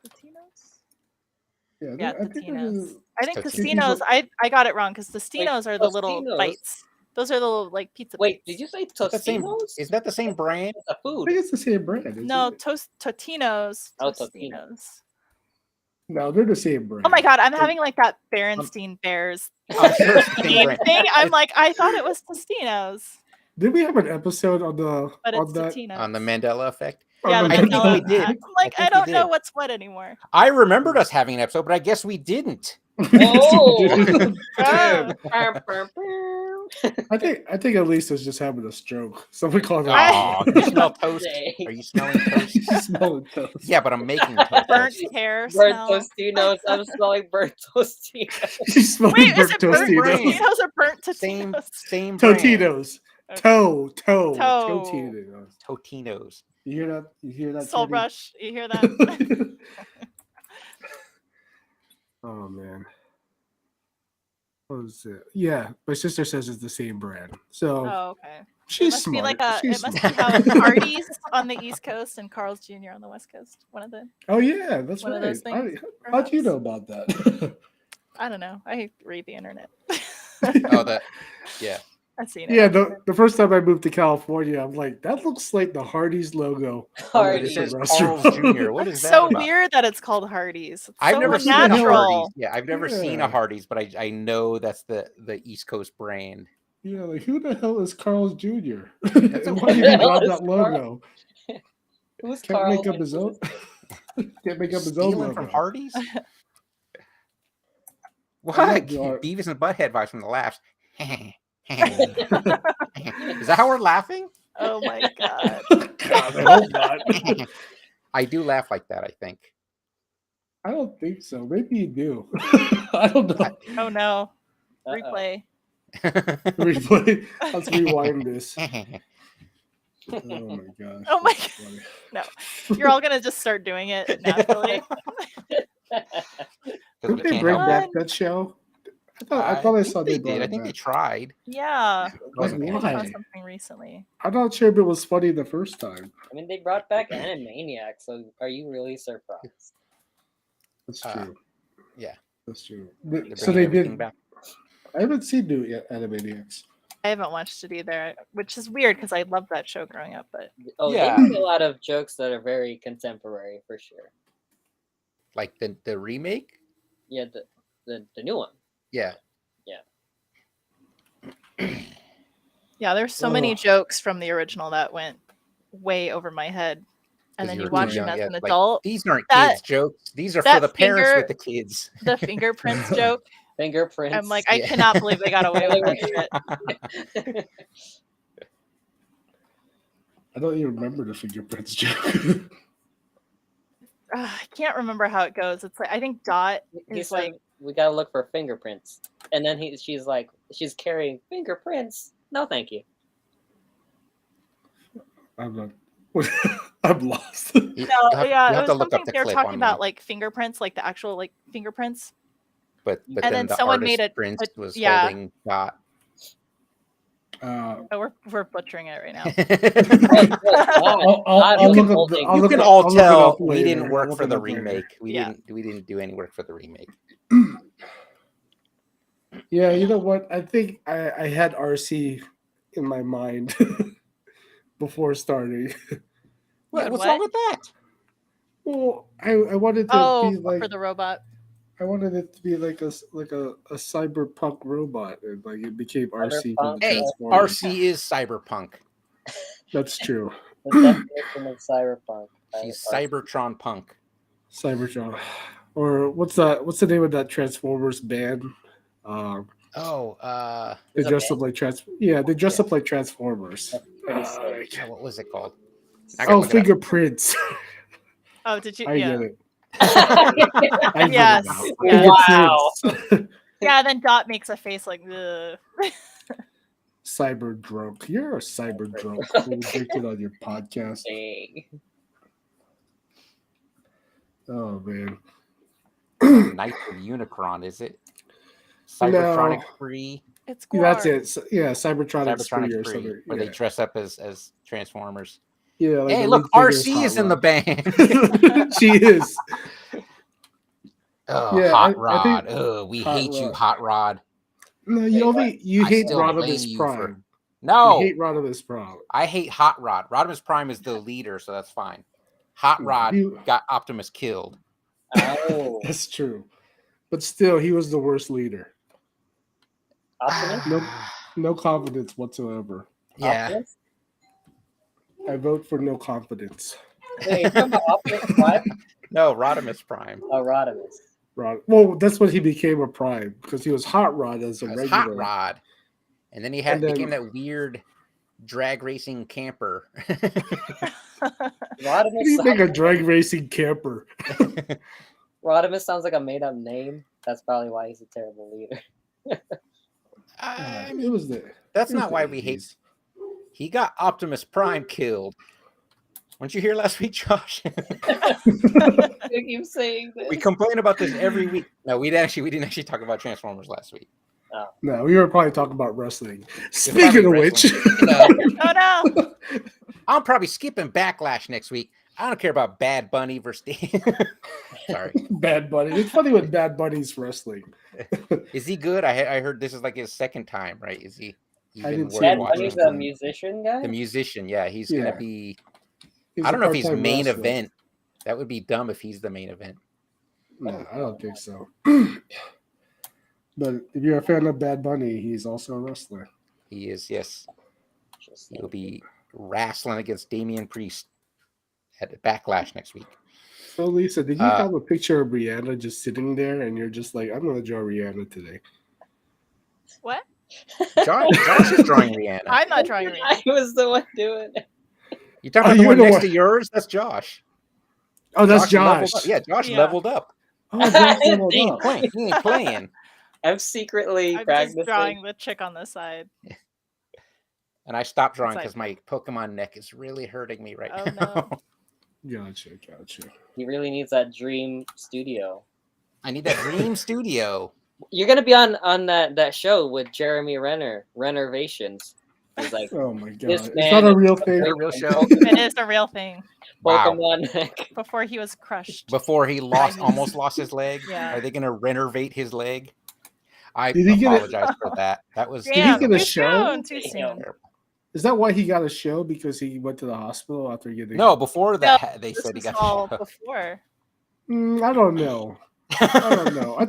Totino's. Yeah, I think Totino's. I think Totino's. Tostino's. I got it wrong because Tostino's are the little Tostino's? bites. Those are the little like pizza. Wait, bites. did you say Is that the same? Tostino's? Is that the same brand? It's a I food. think it's the same brand. Isn't No, it? Totino's. Oh, Tostino's. No, they're the same brand. Oh my god, I'm having like that Berenstein Bears I'm sure it's the same game brand. thing. I'm like, I thought it was Tostino's, Did we have an episode on the but on it's that? Totino's. On the Mandela effect. Yeah, on the I think Mandela we did. effect. I'm like, I I think we don't know did. what's what anymore. I remembered us having an episode, but I guess we didn't. Oh. Oh. I think at least it's just having a stroke. Someone called it. Oh, you smell toast? Dang. Are you smelling toast? She's smelling toast. Yeah, but I'm making toast. Burnt hair Burnt smell. Tostinos. I'm smelling burnt Tostinos. She's smelling Wait, is burnt it burnt Tostitos. Tostinos or burnt Same, Tostinos? same brand. Totitos. Okay. Toe. Toe. Totitos. Totinos. You hear that? You hear that? Soul Teddy? Rush. You hear that? Oh man. What was it? Yeah, my sister says it's the same brand. So Oh, okay. She's must smart. be like a. She's It must smart. be how it's Hardee's on the East Coast and Carl's Jr. on the West Coast. One of the. Oh yeah, that's One of right. those things, How'd you perhaps. know about that? I don't know. I read the internet. Oh, that. Yeah. I've seen it. Yeah, everywhere. the first time I moved to California, I'm like, that looks like the Hardee's logo. But it Hardee's. says Restaurant. Carl's Jr. What is It's that so about? weird that it's called Hardee's. It's I've so never seen a unnatural. Hardee's. Yeah, I've never seen a Yeah. Hardee's, but I know that's the East Coast brand. Yeah, like who the hell is Carl's Jr.? That's And a why did he weird- grab Is that logo? Who's Can't Carl? make up his own. Can't make up his own Stealing logo. from Hardee's? What? love the art. Beavis and Butthead vibes from the laughs. Is that how we're laughing? Oh my god. God, I hope not. I do laugh like that, I think. I don't think so. Maybe you do. I don't know. Oh no. Uh-oh. Replay. Replay. Let's rewind this. Oh my gosh. Oh my that's funny. You're all gonna just start doing it naturally. Didn't they bring back that show? I thought I saw they brought did. I it think they back. tried. Yeah. Wasn't I bad. Why? saw something recently. I'm not sure if it was funny the first time. I mean, they brought back Animaniacs, so are you really surprised? That's Uh, true. yeah. That's true. They're So bringing they everything did. back. I haven't seen new Animaniacs. I haven't watched it either, which is weird because I loved that show growing up, but Oh, Yeah. they make a lot of jokes that are very contemporary for sure. Like the remake? Yeah, the new one. Yeah. yeah, there's so many Ugh. jokes from the original that went way over my head. And 'Cause then you you were watch too them young. as Yeah, an like, adult. these aren't That- kids' jokes. These are for that the parents finger- with the kids. The fingerprints joke. Fingerprints. I'm like, I Yeah. cannot believe they got away with that shit. I don't even remember the fingerprints joke. I can't remember how it goes. It's like I think Dot He is said, like, we gotta look for fingerprints. And then she's like, she's carrying fingerprints. No, thank you. I'm not. I'm lost. You no, have, yeah, you it have was to look something up the they were clip talking on about, me. like fingerprints, like the actual like fingerprints. But and then then the someone artist made it- Prince but- was yeah. holding Dot. Oh, we're butchering it right now. I'll You look can up hold the- it. I'll You look can it- all I'll look it tell up we later. didn't I'll work look for it the up later. remake. We Yeah. didn't do any work for the remake. Yeah, you know what? I think I had RC in my mind before starting. had What's what? wrong with that? Well, I wanted to be like for the robot. I wanted it to be like a cyberpunk robot, and like it became RC from Cyberpunk? the Hey, Transformers. RC is cyberpunk. That's true. The definition of cyberpunk. She's Cybertron punk. Cybertron, or what's that? What's the name of that Transformers band? Oh, They Is it dress a up like they dress up like Transformers. pretty sick. what was it called? I gotta Oh, look it up. fingerprints. Oh, did you? I yeah. get it. I get Yes, it now. yeah. Fingerprints. Yeah. Then Dot makes a face like, ugh. Cyber drunk. You're a cyber drunk. Who drink it on your podcast. Dang. Oh man. Knights of Unicron, is it? Cybertronic Free. It's That's Guar. it. Yeah, Cybertronic Cybertronic or Free, something. where Yeah. they dress up as Transformers. Yeah, like Hey, the look, lead figure RC is Hot in the Rod. band. She is. Oh, Yeah, Hot I Rod. think Oh, we Hot hate you, Rod. Hot Rod. No, Wait, you what? you I hate still blame Rodimus you Prime. No, You hate Rodimus Prime. I hate Hot Rod. Rodimus Prime is the leader, so that's fine. Hot Rod You- got Optimus killed. Oh, That's true. But still, he was the worst leader. Optimus? No confidence whatsoever. Yeah. Optimus? I vote for no confidence. Wait, you're talking about Optimus Prime? No, Rodimus Prime. Oh, Rodimus. Rod. Well, that's when he became a Prime because he was Hot Rod as a It was regular. Hot Rod. And then he had And then- became that weird drag racing camper. How Rodimus, do you make a sounds, drag racing camper? Rodimus sounds like a made-up name. That's probably why he's a terrible leader. I It mean, was the. that's it was not the why we hate. 80s. He got Optimus Prime killed. Weren't you here last week, Josh? You keep saying this. We complain about this every week. No, we didn't actually talk about Transformers last week. No, we were probably talking about wrestling. probably Speaking of which, wrestling. Oh no! I'm probably skipping Backlash next week. I don't care about Bad Bunny versus Sorry. Bad Bunny. It's funny with Bad Bunny's wrestling. Is he good? I heard this is like his second time, right? Is he I even didn't see worth it. Bad watching? Bunny's watching. a musician guy. The musician, yeah, he's Yeah. gonna be. He's I a don't know if he's part-time main wrestler. event. That would be dumb if he's the main event. No, I don't think so. But if you're a fan of Bad Bunny, he's also a wrestler. He is, yes. Interesting. He'll be wrestling against Damian Priest at Backlash next week. So, Lisa, did you Uh, have a picture of Rihanna just sitting there and you're just like, I'm going to draw Rihanna today? What? Josh is drawing Rihanna. I'm not drawing Rihanna. I was the one doing it. You talking Oh, about the you're one the next one- to yours? That's Josh. Oh, that's leveled Josh. up. Yeah, Josh Yeah. leveled up. Oh, Josh leveled He up. He ain't playing. I'm secretly I'm just practicing. drawing the chick on the side. And I stopped drawing like- because my Pokemon neck is really hurting me right Oh, now. no. Gotcha. He really needs that dream studio. I need that dream studio. You're gonna be on that show with Jeremy Renner, Renovations. He's like Oh, my God. This Is man that a is real a thing? A real show. It is a real thing. Wow. Pokemon neck. Before he was crushed. Before he almost lost his leg. Yeah. Are they going to renovate his leg? I Did he get it- apologize for that. That was he Damn, get a too show? soon, too soon. Is that why he got a show? Because he went to the hospital after getting... No, before that they This said he was got all the show. before. I don't know. I don't know. I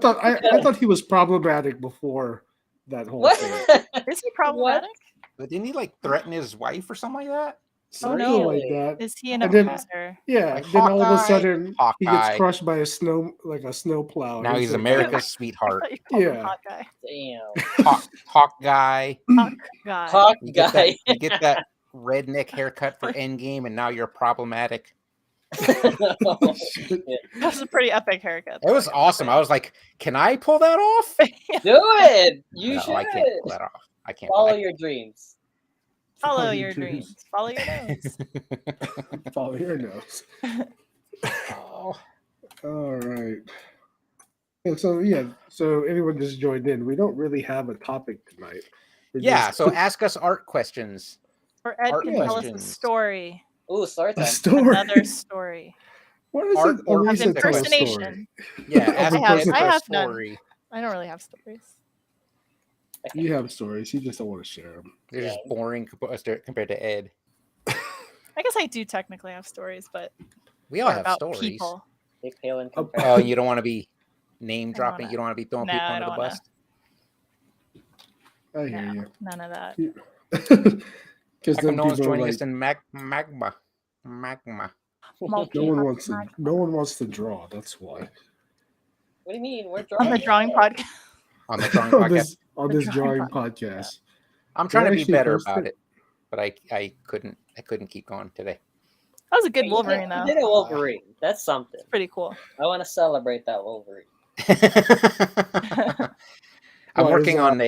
thought he was problematic before that whole What? thing. Is he problematic? But didn't he like threaten his wife or something like that? Something no. like that. Is he an And then- abuser? Yeah. Like then all of a Hawkeye. sudden he gets Hawkeye. crushed by a snow plow. Now he's like, America's I sweetheart. thought you called him Yeah. hot guy. Damn. Hawk guy. Hawk guy. Hawk You get, guy. that, you get that redneck haircut for Endgame, and now you're problematic. Oh, shit. That's a pretty epic haircut. It was awesome. I was like, can I pull that off? Do it. You No, should I can't pull that off. I can't. follow I- your dreams. Follow your dreams. Follow your nose. Follow your nose. Oh, All right. So anyone just joined in. We don't really have a topic tonight. We're yeah, just- so ask us art questions. Or Ed Art can tell us a questions. story. Ooh, story a time. story. Another story. What is Art it? or Always Of a tell a impersonation. story. Yeah, ask I have- Ed for I a have none. story. I don't really have stories. You have stories. You just don't want to share them. They're just boring compared to Ed. I guess I do technically have stories, but We all they're have about stories. people. Big pale in Oh, comparison. Oh, you don't want to be name I dropping. wanna- You don't want to be throwing No, people I under the don't wanna. bus. I hear No, you. none of that. Because How come then no one's people are joining like, us in Magma? Magma. no one wants to. No one wants to draw. That's why. What do you mean? We're On the drawing podcast. On the drawing on podcast. this The drawing drawing podcast. I'm trying to be actually better post about it? it, but I couldn't keep going today. That was a good You Wolverine, though. did a Wolverine. That's something. Pretty cool. I want to celebrate that Wolverine. I'm What is working that? on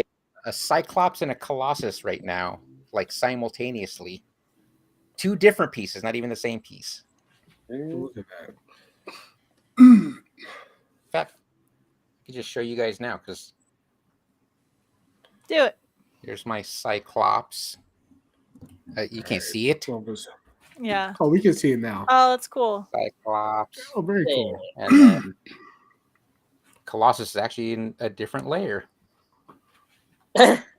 a Cyclops and a Colossus right now, like simultaneously. Two different pieces, not even the same piece. Look at that. In fact, I can just show you guys now because Do it. here's my Cyclops. You can't see it. Focus. Yeah. Oh, we can see it now. Oh, that's cool. Cyclops. Oh, very cool. And then Colossus is actually in a different layer.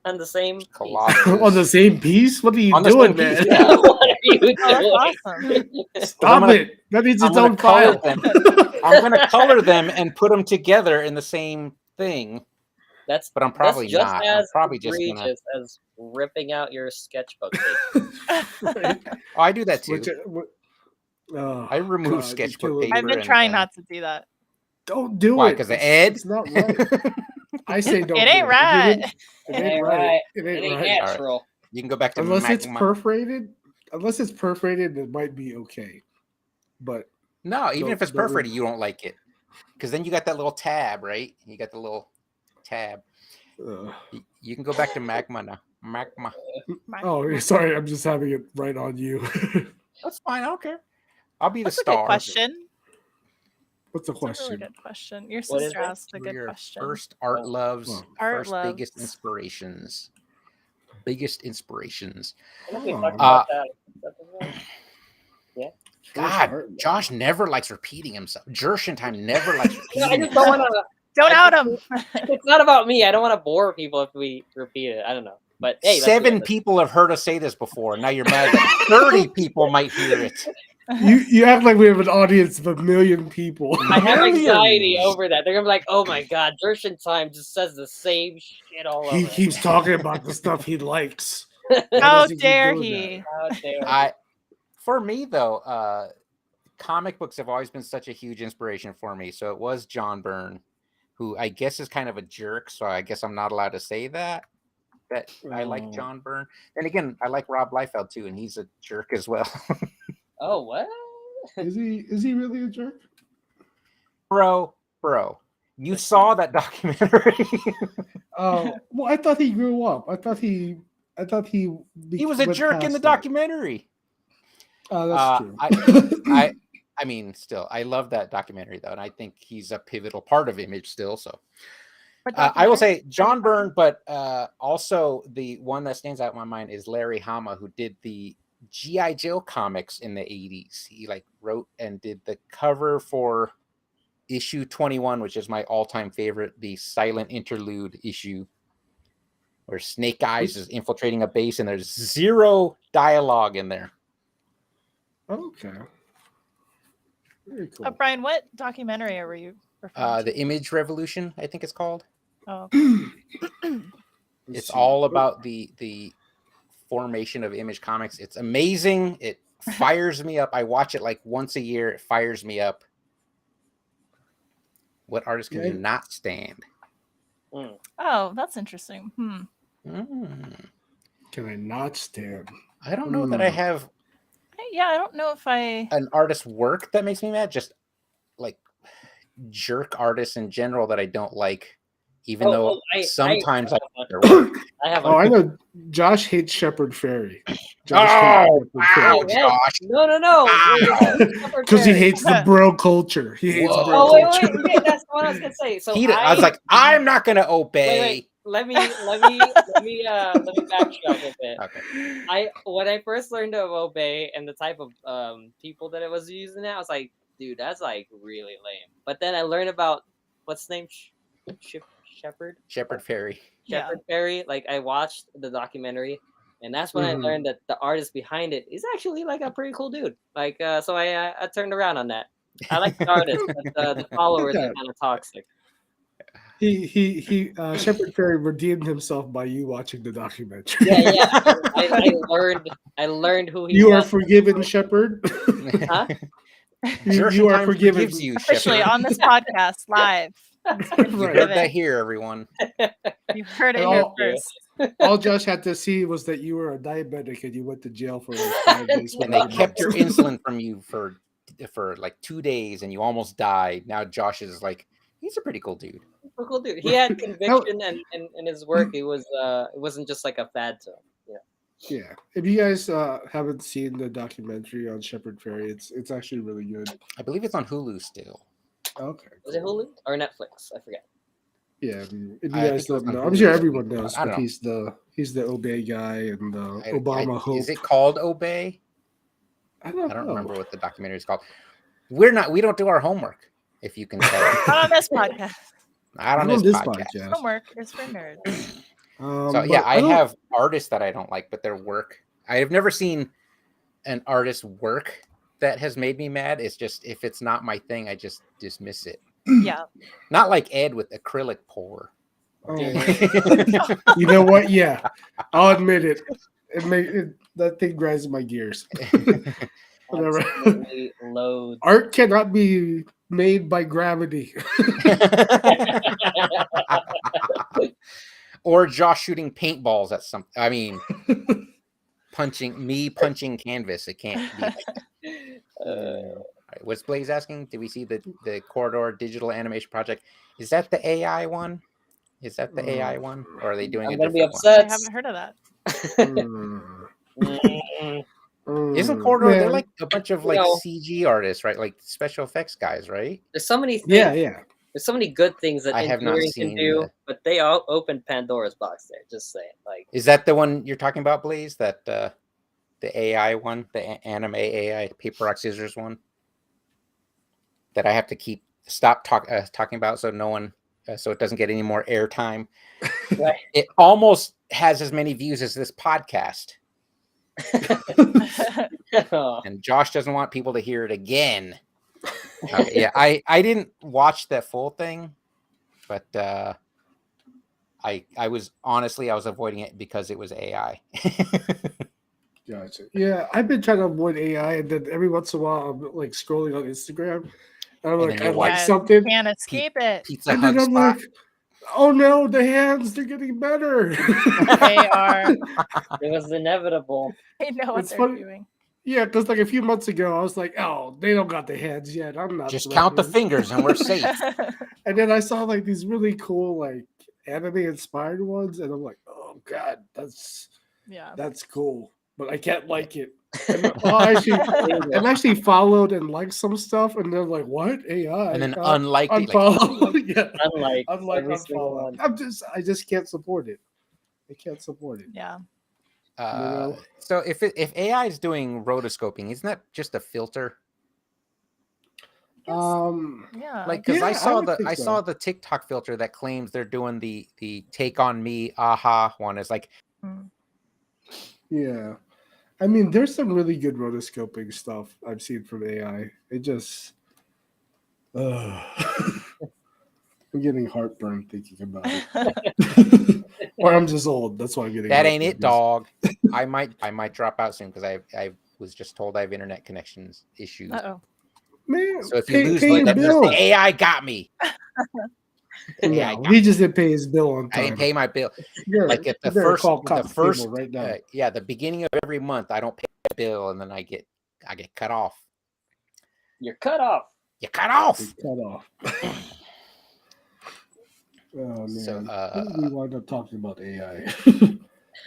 On the same. Colossus. On the same piece? What are you On the doing, same piece, man? yeah. What are you doing? Oh, that's awesome. Stop I'm gonna- it. That needs I'm its gonna own color file. them. I'm gonna color them and put them together in the same thing. That's But I'm probably that's just not. I'm as probably just gonna. egregious as ripping out your sketchbook. Oh, I do that too. Oh, I remove God, sketchbook you're killing me. paper. I've been and- trying and- not to do that. Don't do Why? it. Because of It's- Ed? It's not right. I say don't. It do ain't right. It It ain't ain't right. right. It It ain't ain't right. natural. You can go back to Unless it's Magma. perforated. Unless it's perforated, it might be okay. But No, even Don't- if it's don't perforated, you don't like it. Because then you got that little tab, right? You got the little tab. You can go back to Magma now. Magma. oh, sorry, I'm just having it right on you. That's fine. I don't care. I'll be That's the a good star. question. What's the That's a really question? good question. Your What is sister it? asked a good Your question. first art Oh. loves, Well, Art first biggest loves. inspirations. Biggest inspirations. I think we Oh. talked about that. Yeah. God, Josh never likes repeating himself. Jershentime never likes You know, I repeating just don't himself. want to. Don't I out just- him. It's not about me. I don't want to bore people if we repeat it. I don't know. But hey, let's do 7 it. people have heard us say this before. Now you're mad that 30 people might hear it. You act like we have an audience of 1 million people. I have anxiety Millions. over that. They're gonna be like, "Oh my god, Time just says the same shit all over." He keeps talking about the stuff he likes. How does he keep dare doing he? How dare For me though, comic books have always been such a huge inspiration for me. So it was John Byrne, who I guess is kind of a jerk. So I guess I'm not allowed to say that I like Oh. John Byrne. And again, I like Rob Liefeld too, and he's a jerk as well. Oh, what? Is he really a jerk? Bro, you saw that documentary. Oh, well, I thought he grew up. I thought he He was a went jerk in past the that. documentary. Oh, that's true. I mean, still, I love that documentary though, and I think he's a pivotal part of Image still. So What I will documentary? say John Byrne, but also the one that stands out in my mind is Larry Hama, who did the G.I. Joe comics in the 80s. He like wrote and did the cover for issue 21, which is my all-time favorite, the silent interlude issue, where Snake Eyes is infiltrating a base and there's 0 dialogue in there. Okay. Very cool. Brian, what documentary were you referring to? The Image Revolution, I think it's called. Oh, It's all about the formation of Image Comics. It's amazing. It fires me up. I watch it like once a year. It fires me up. What artist can you not stand? oh, that's interesting. Can I not stand? I don't know that I have Yeah, I don't know if I. an artist's work that makes me mad. Just like jerk artists in general that I don't like, even though sometimes I like their work. I have. Oh, I know. Josh hates Shepard Fairey. Oh, wow, Josh. No. Because he hates the bro culture. He hates Whoa. bro Oh culture. wait. That's what I was gonna say. So I was like, I'm not gonna obey. Wait. Let me backtrack a bit. Okay. When I first learned of obey and the type of people that it was using, I was like, dude, that's like really lame. But then I learned about what's his name, Shepard Fairey. Shepard Fairey. Like I watched the documentary, and that's when I learned that the artist behind it is actually like a pretty cool dude. Like so I turned around on that. I like the artist, but the followers are kind of toxic. Shepard Fairey redeemed himself by you watching the documentary. Yeah. I learned who he was. You are forgiven, Shepard. Huh? you are forgiven. You, Officially Shepard. on this podcast live. You heard that here, everyone. You heard it here first. All Josh had to see was that you were a diabetic and you went to jail for like 5 days. And they kept your insulin from you for like 2 days, and you almost died. Now Josh is like, he's a pretty cool dude. A cool dude. He had conviction and his work. It wasn't just like a fad to him. Yeah. If you guys haven't seen the documentary on Shepard Fairey, it's actually really good. I believe it's on Hulu still. Okay. Was it Hulu or Netflix? I forget. Yeah. If you I guys think it was don't on know, I'm Hulu. sure everyone knows, I don't but know. he's the Obey guy and the Obama hope. Is it called Obey? I don't I know. remember what the documentary is called. We don't do our homework, if you can tell. Not on this podcast. Not on this podcast. Homework is for nerds. So yeah, I have artists that I don't like, but their work. I have never seen an artist's work that has made me mad. It's just if it's not my thing, I just dismiss it. Yeah. Not like Ed with acrylic pour. Oh. You know what? Yeah, I'll admit it. That thing grinds my gears. Whatever. Loads. Art cannot be made by gravity. Or Josh shooting paintballs at something. I mean, punching canvas. It can't be. Right, what's Blaze asking? Did we see the Corridor digital animation project? Is that the AI one? Is that the AI one? Or are they doing I'm a gonna different be upset. I haven't heard of that. one? Isn't Corridor? They're like a bunch of You like know- CG artists, right? Like special effects guys, right? There's so many things. Yeah. There's so many good things that I have not engineering can seen do, the- but they all opened Pandora's box there. Just saying, like, Is that the one you're talking about, Blaze? That the AI one, the anime AI paper rock scissors one that I have to stop talking about so no one so it doesn't get any more airtime. right? It almost has as many views as this podcast, Oh, and Josh doesn't want people to hear it again. Okay, yeah, I didn't watch that full thing, but I was avoiding it because it was AI. Gotcha. Yeah, I've been trying to avoid AI, and then every once in a while, I'm like scrolling on Instagram, and I'm And like, then I you're like Yeah, something, Can't escape it. Pizza and then Hut I'm spot. like, oh no, the hands, they're getting better. They are. it was inevitable. They know what It's they're funny. doing. Yeah, because like a few months ago, I was like, oh, they don't got the hands yet. I'm not. Just count the threatened. fingers and we're safe. And then I saw like these really cool like anime inspired ones, and I'm like, oh god, that's Yeah. cool, but I can't like it. And I'm actually followed and liked some stuff, and they're like, what AI? And then unliked it, like, unfollow. Yeah, Unlike unlike every single unfollow. one. I just can't support it. I can't support it. Yeah. know? So if AI is doing rotoscoping, isn't that just a filter? Yes. Yeah. Like, because Yeah, I would think I so. saw the TikTok filter that claims they're doing the take on me aha one. Is like, Mm. Yeah. I mean, there's some really good rotoscoping stuff I've seen from AI. It just, I'm getting heartburn thinking about it. Or I'm just old. That's why I'm getting. that ain't heartburn. it, dog. I might drop out soon because I was just told I have internet connections issues. Uh-oh. Man, So if you lose pay me, your that means bill. the AI got me. AI No, got he just didn't pay his bill on I time. didn't pay my bill. You're- Like at you the better first, call cops cable right now. the beginning of every month, I don't pay my bill, and then I get cut off. You're cut off. You cut off. They cut off. Oh man, So, What did we wind up talking about AI?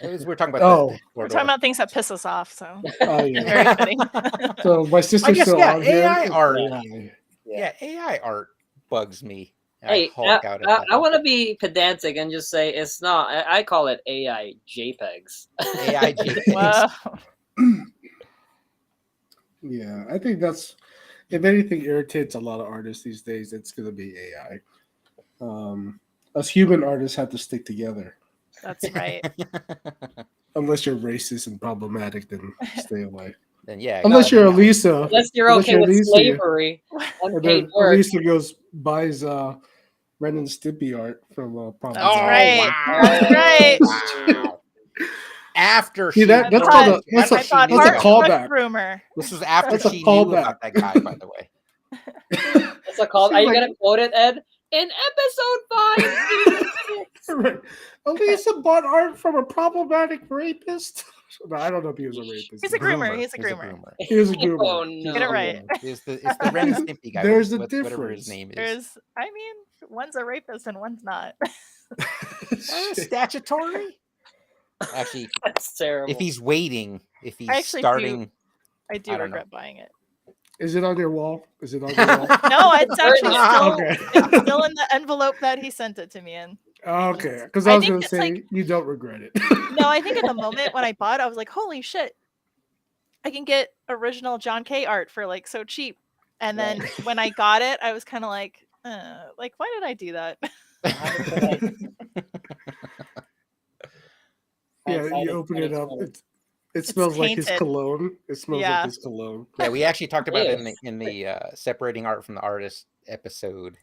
We're talking about. Oh. We're talking about things that piss us off. So Oh yeah. very fitting. So my sister's guess, still yeah, out here. AI It's art. AI. Yeah, AI art bugs me. And Hey, I hulk out at that. I want to be pedantic and just say it's not. I call it AI JPEGs. AI JPEGs. Wow. Yeah, I think that's if anything irritates a lot of artists these days, it's gonna be AI. Us human artists have to stick together. That's right. Unless you're racist and problematic, then stay away. Then yeah. Unless go you're hang out. Elisa, Unless you're Unless okay you're with Lisa, slavery, and unpaid then work. Elisa goes buys Ren and Stimpy art from Oh, right. wow. That's right. Wow. After See, she that's knew- called a that's after a I she thought knew that's a about- art callback. rumor. This was after That's a she knew callback. about that guy, by the way. What's it called? She's Are you like- gonna quote it, Ed? In episode 5, season 6. Right. Elisa bought art from a problematic rapist. No, I don't know if he was a rapist. He's a groomer. He's a groomer. He was a groomer. Oh, He was no. a Get it right. groomer. It's the Ren and Stimpy guy. There's a whatever difference. his name is. There's, I mean, one's a rapist and one's not. Statutory. Actually, That's terrible. if he's waiting, if he's I actually starting, I do I don't regret buying it. Is it on your wall? Is it on your wall? No, it's actually still Okay. it's still in the envelope that he sent it to me in. Okay, because I I was think going to it's say like- you don't regret it. No, I think at the moment when I bought it, I was like, holy shit, I can get original John K art for like so cheap. And then when I got it, I was kind of like why did I do that? Yeah, you open it up. It smells like his tainted. cologne. It smells Yeah. like his cologne. yeah, we actually talked about it Yes. in the separating art from the artist episode.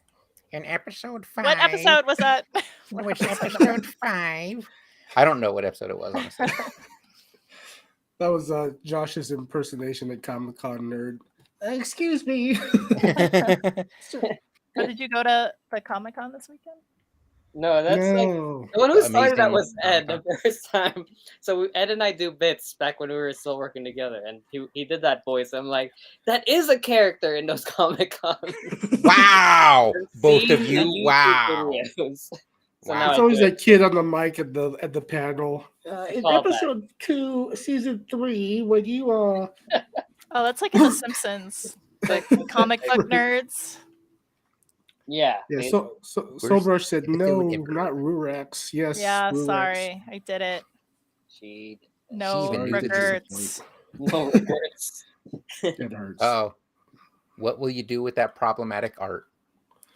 In episode 5. What episode was that? What was episode 5? I don't know what episode it was, honestly. That was Josh's impersonation at Comic Con nerd. Excuse me. Oh, did you go to the Comic Con this weekend? No, that's like No. the one who started that Amazing was Ed the Comic-Con. first time. So Ed and I do bits back when we were still working together, and he did that voice. I'm like, that is a character in those Comic Cons. Wow, both of you. Wow. So Wow. now It's I always do that it. kid on the mic at the panel. In Callback. episode 2, season 3, when you Oh, that's like in The Simpsons. The comic book nerds. Yeah. Yeah, basically. Sobrush said it's still no, a giver. not Rurex. Yes, Yeah, Rurex. sorry. I did it. She No even knew to regrets. no regrets. It hurts. Oh, what will you do with that problematic art?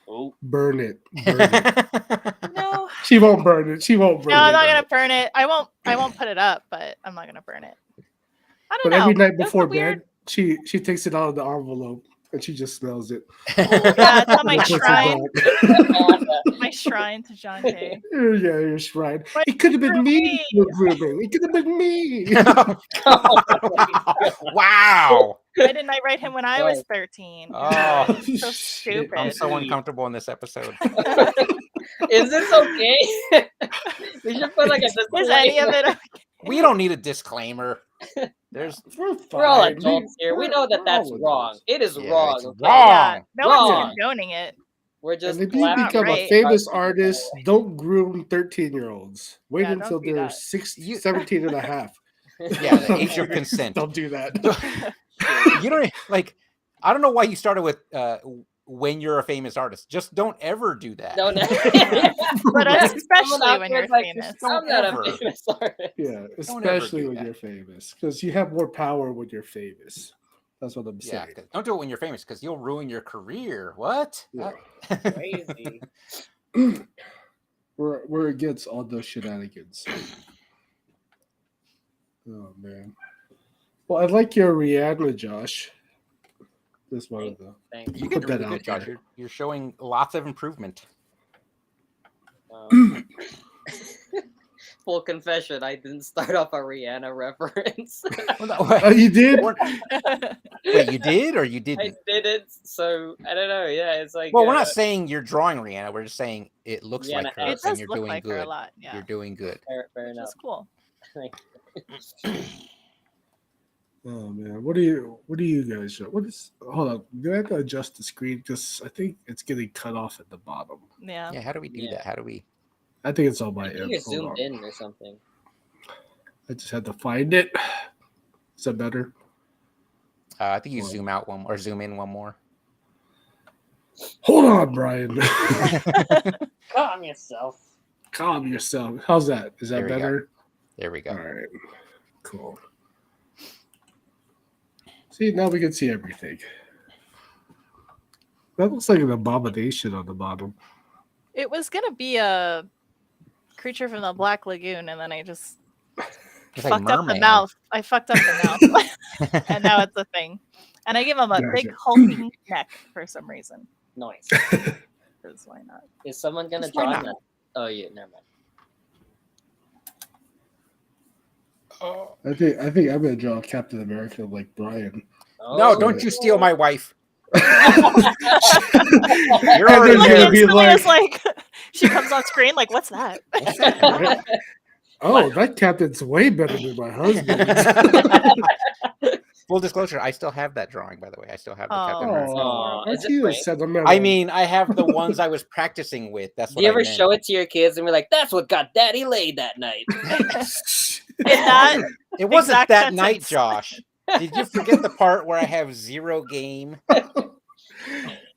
Oh, Burn it. Burn it. No. She won't burn it. She won't burn No, I'm it. not gonna burn it. I won't put it up, but I'm not gonna burn it. I don't But know. every night That's a before weird. bed, she takes it out of the envelope and she just smells it. Yeah, it's on my And puts it shrine. back. My shrine to John Kay. Yeah, you're right. Why It could have for been me, me? Ruben. It could have been me. Wow. Why didn't I write him when I was Oh. 13? Oh. God, so Shit. stupid. I'm so uncomfortable in this episode. is this okay? We should put like a Is any of disclaimer. it? We don't need a disclaimer. There's We're all fine. adults here. We know that We're that's all wrong. adults. It is Yeah, wrong. it's Okay? wrong. Yeah, no one's Wrong. condoning it. We're just And if you laughing become right. a famous at our- artist, don't groom 13-year-olds. Wait Yeah, until don't do they're that. 17 and a half. Yeah, the age of consent. Don't do that. You don't like. I don't know why you started with when you're a famous artist. Just don't ever do that. No, no. But Right? especially when you're famous. I'm not ever. a famous artist. Yeah, Don't ever especially do when that. you're famous. Because you have more power when you're famous. That's what I'm Yeah, saying. don't do it when you're famous because you'll ruin your career. What? Yeah. Crazy. We're against all those shenanigans. Oh man. Well, I like your Rihanna, Josh. This one of the Thanks. You Put get that really out good, Josh. there. You're showing lots of improvement. Full confession, I didn't start off a Rihanna reference. Oh, you did? Wait, you did or you I didn't? didn't, so I don't know. Yeah, it's like Well, we're not saying you're drawing Rihanna. We're just saying it looks Rihanna like her, has- It does and you're look doing like her a good. lot. Yeah, You're doing good. fair enough. that's cool. Oh man, what do you guys show? What is? Hold on, do I have to adjust the screen? Because I think it's getting cut off at the bottom. Yeah. Yeah, how do we do Yeah. that? How do we? I think it's on I my think end. you're Hold zoomed on. in or something. I just had to find it. Is that better? I think you Well- zoom out one or zoom in one more. Hold on, Brian. Calm yourself. Calm yourself. How's that? Is that There we go. better? There we go. All right. Cool. See, now we can see everything. That looks like an abomination on the bottom. It was gonna be a creature from the Black Lagoon, and then I just It's like fucked up the merman. mouth. I fucked up the mouth, and now it's a thing. And I give him a big Gotcha. hulking neck for some reason. Nice. Because why not? Is someone gonna Just why draw not? that? Oh yeah, never mind. Oh. I think I'm gonna draw Captain America like Brian. No, Oh. don't you steal my wife. You're And already then Like you're there. gonna be instantly, like- it's like she comes on screen. Like, what's that? Oh, that captain's way better than my husband. Full disclosure, I still have that drawing, by the way. I still have the Captain Oh. America. Aw, aren't is it you a framed? sentimental? I mean, I have the ones I was practicing with. That's Do what you I ever meant. show it to your kids and be like, "That's what got Daddy laid that night"? In that It wasn't exact that night, sentence. Josh. Did you forget the part where I have 0 game?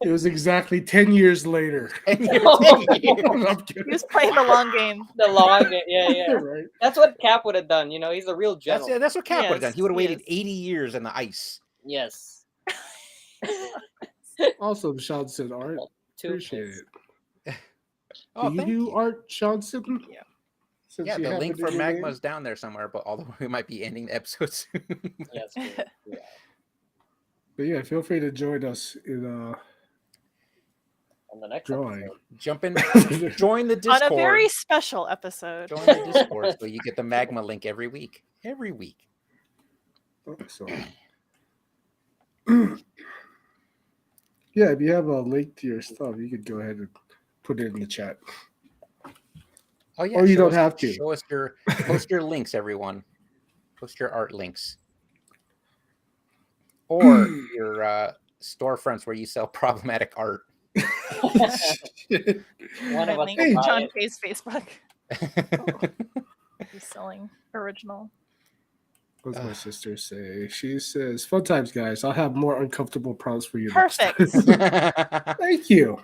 It was exactly 10 years later. And you're Oh. taking- I'm he kidding. was playing the long game. The long, yeah. Right. That's what Cap would have done. You know, he's a real general. that's what Cap would have done. Yes, He would have waited yes. 80 years in the ice. Yes. Awesome, Johnson art. Two Appreciate kids. it. Oh, do you thank do you. art, Johnson? Yeah. Since Yeah, you the have link it in for your name? Magma's down there somewhere, but although we might be ending the episode soon. Yes. Yeah. But yeah, feel free to join us in On the next drawing. episode. Jump in, join the Discord. On a very special episode. Join the Discord so you get the Magma link every week. Every week. So, yeah, if you have a link to your stuff, you could go ahead and put it in the chat. Oh yeah. Or you show don't us- have to. Show us your post your links, everyone. Post your art links. Or your storefronts where you sell problematic art. One of us Link will Hey, buy John it. Kay's Facebook. He's selling original. What's my sister say? She says, "Fun times, guys. I'll have more uncomfortable problems for you next time." Perfect. Thank you.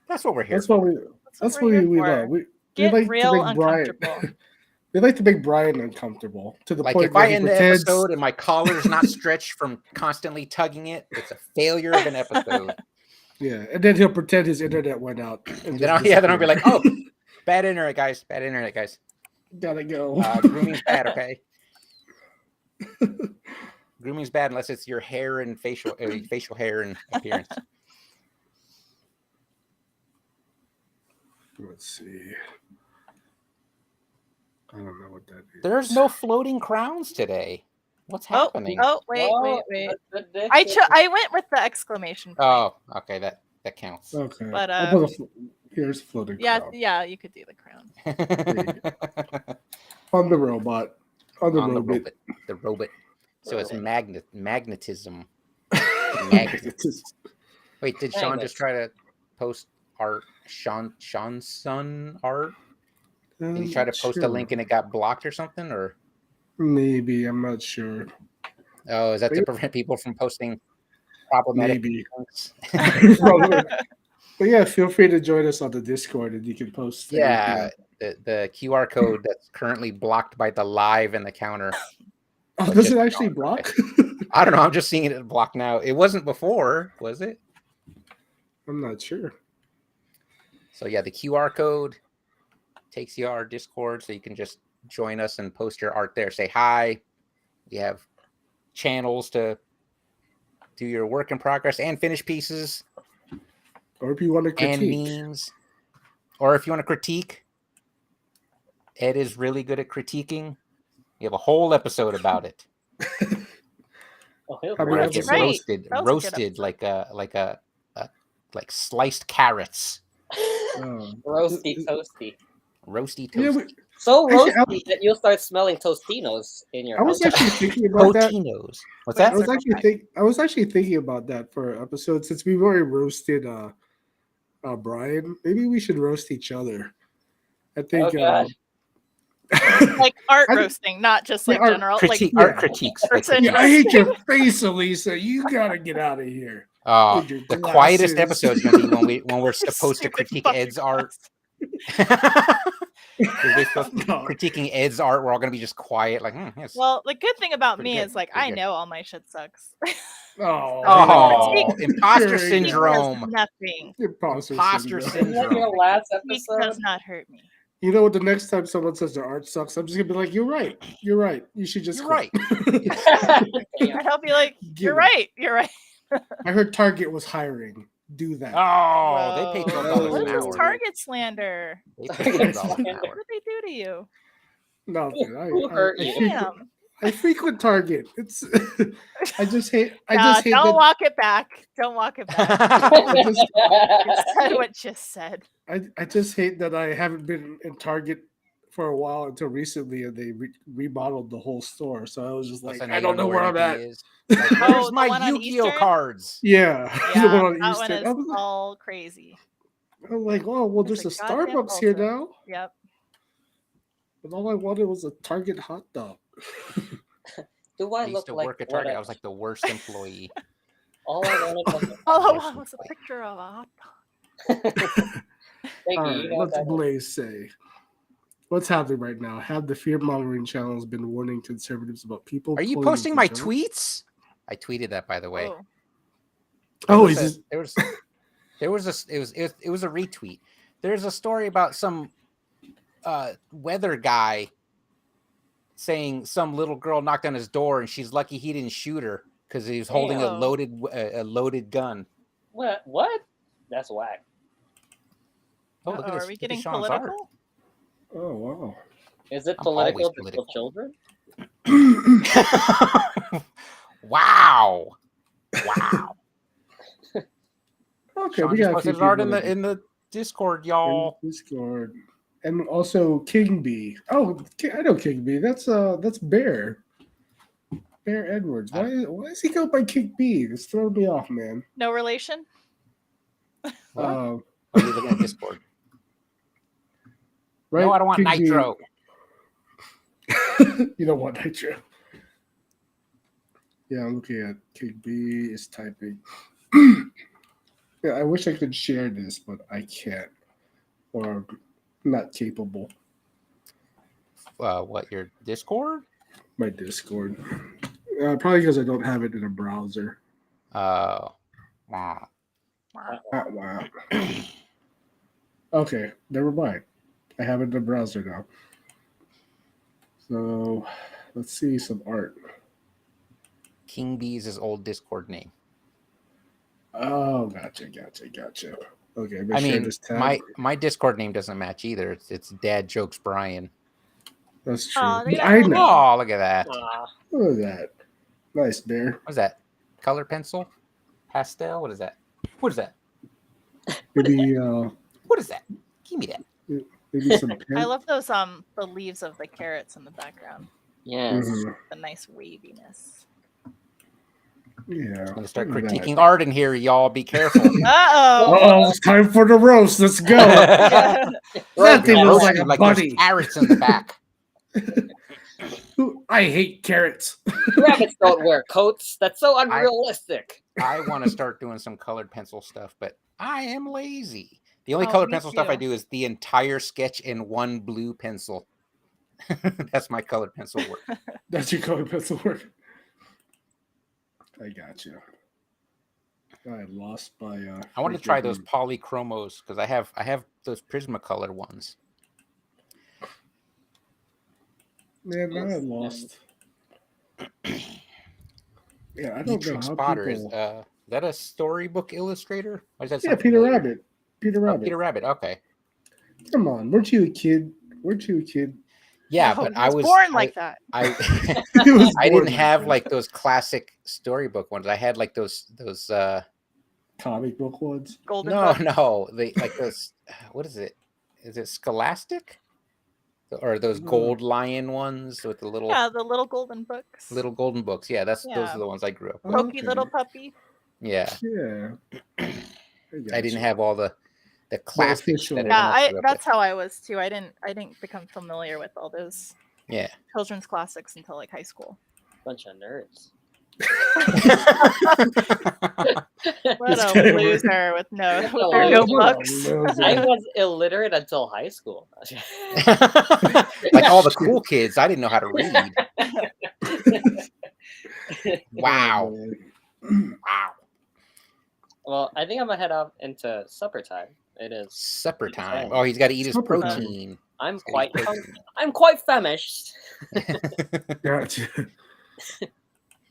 That's what we're here That's what for. we. That's That's what what we're here we for. love. We Get like to real make Brian. uncomfortable. We like to make Brian uncomfortable to the Like point if where I he end the pretends. episode and my collar's not stretched from constantly tugging it, it's a failure of an episode. Yeah, and then he'll pretend his internet went out. And Then I'll be like, oh, bad internet, guys. Bad internet, guys. gotta go. Grooming's bad, okay? Grooming's bad unless it's your hair and facial hair and appearance. Let's see. I don't know what that is. There's no floating crowns today. What's happening? Oh, wait. Good I went with the exclamation point. Oh, okay, that counts. Okay. But, I'll put here's floating crown. yeah, you could do the crown. On the robot. On the On robot. the robot. So it's magnetism. Magnetism. Wait, did Sean just try to post art? Sean's son art? Did he try to post a link and it got blocked or something? Or Maybe, I'm not sure. oh, is that to prevent people from posting problematic Maybe. links? But yeah, feel free to join us on the Discord and you can post. Yeah, the QR code that's currently blocked by the live and the counter. Oh, does it actually block? I don't know. I'm just seeing it blocked now. It wasn't before, was it? I'm not sure. So yeah, the QR code takes you to our Discord, so you can just join us and post your art there. Say hi. We have channels to do your work in progress and finished pieces. Or if you want to critique. And memes. Or if you want to critique. Ed is really good at critiquing. We have a whole episode about it. Where I get roasted like sliced carrots. Roasty toasty. Roasty toasty. Yeah, So roasty that you'll start smelling Tostinos in your I was house. actually thinking about that. Totinos. What's that? I was actually thinking about that for an episode since we've already roasted Brian. Maybe we should roast each other. I think like art roasting, not just like general art critiques. I hate your face, Elisa. You gotta get out of here. The quietest episode is gonna be when we're supposed to critique Ed's art. Critiquing Ed's art, we're all gonna be just quiet, like. Yes. Well, the good thing about me good. is like Pretty I good. know all my shit sucks. Oh, imposter syndrome. Nothing. Imposter syndrome. Your last It episode. does not hurt me. You know what? The next time someone says their art sucks, I'm just gonna be like, "You're right. You're right. You should just You're quit." right. And I'll be like, "You're right. You're right." I heard Target was hiring. Do that. Oh, they pay Whoa. $12 What an is hour. Target slander? They pay $12 an What did hour. they do to you? Nothing. Who hurt you? Damn. I frequent Target. It's. I just hate. Don't walk it back. Don't walk it back. You said what you said. I just hate that I haven't been in Target for a while until recently, and they remodeled the whole store. So I was just like, I don't know where I'm at. Like, Oh, where's the my one on Yu-Gi-Oh Eastern? cards? Yeah, Yeah, the one on that Eastern. one is all crazy. I'm like, oh well, It's there's a a goddamn Starbucks here culture. now, Yep. but all I wanted was a Target hot dog. Do I I used look to like work at what Target. I was like the worst employee. all I wanted was All I want was a picture of a hot dog. Thank you. All right, You know what's that- Blaze say? What's happening right now? Have the fear mongering channels been warning conservatives about people? Are you pulling posting into my jobs? tweets? I tweeted that, by the way. Oh. Oh, There is was it was a retweet. There's a story about some weather guy saying some little girl knocked on his door and she's lucky he didn't shoot her because he was holding a Damn. loaded gun. What? That's whack. Oh, look at this. Are we Look at getting Sean's art. political? Oh wow. Is it I'm political always to political. kill children? Wow. Wow. Okay, Sean we just got a few posted his art people in the Discord, y'all. in Discord, and also King Bee. Oh, I know King Bee. That's Bear. Bear Edwards. Why does he go by King Bee? It's throwing me off, man. No relation? What? Uh, Oh, you're looking at Discord. right? No, I don't want King Bee. nitro. You don't want nitro. Yeah, I'm looking at King B is typing. Yeah, I wish I could share this, but I can't, or not capable. What, your Discord? My Discord, probably because I don't have it in a browser. Wow. Ah, wow. Okay, never mind. I have it in the browser now. So let's see some art. King B is his old Discord name. Oh, gotcha. Okay, I'm I gonna share mean, this tab. my Discord name doesn't match either. It's Dad Jokes Brian. That's true. Aw, look at I that know. Oh, look at that. Aw, Look at that. Nice bear. What is that? Color pencil? Pastel? What is that? What is that? Maybe What is that? Give me that. maybe some I pen. love those the leaves of the carrots in the background. yes. Mhm. The nice waviness. Yeah. I'm gonna start look at critiquing art in here, y'all. Be careful. Uh-oh. Oh, it's time for the roast. Let's go. Yeah. That thing Roast looks like you a there's bunny. carrots in the back. I hate carrots. Rabbits don't wear coats. That's so unrealistic. I want to start doing some colored pencil stuff, but I am lazy. The only Oh, colored me pencil stuff I too. do is the entire sketch in one blue pencil. That's my colored pencil work. That's your color pencil work. I got you. I lost my. I want to try those polychromos because I have those Prismacolor ones. Man, I lost. Yeah, I don't know Dietrich how Spotter people. is that a storybook illustrator? Why does that Yeah, sound Peter familiar? Rabbit. Peter Oh, Rabbit. Peter Rabbit. Okay. Come on, weren't you a kid? Weren't you a kid? Yeah, No, but he I was born like that. I He was I born didn't like have that. like those classic storybook ones. I had like those Comic book ones. Golden no book. no they like those what is it? Is it Scholastic? Or those gold lion ones with the little Yeah, the little golden books. little golden books. Yeah, those Yeah. are the ones I grew up with. Pokey Okay. little puppy. Yeah. Yeah. I didn't have all the classics official- that Yeah, everyone else grew up that's with. how I was too. I didn't become familiar with all those Yeah. children's classics until like high school. Bunch of nerds. What This a guy was- loser with no with Oh, their yeah. notebooks. I was illiterate until high school. Like all the cool kids, I didn't know how to read. Wow. Oh, man. Wow. Well, I think I'm gonna head off into supper time. It is. Supper It's time. fine. Oh, he's got to eat his Supper time. protein. I'm Gotta quite. eat protein. I'm quite famished. Gotcha.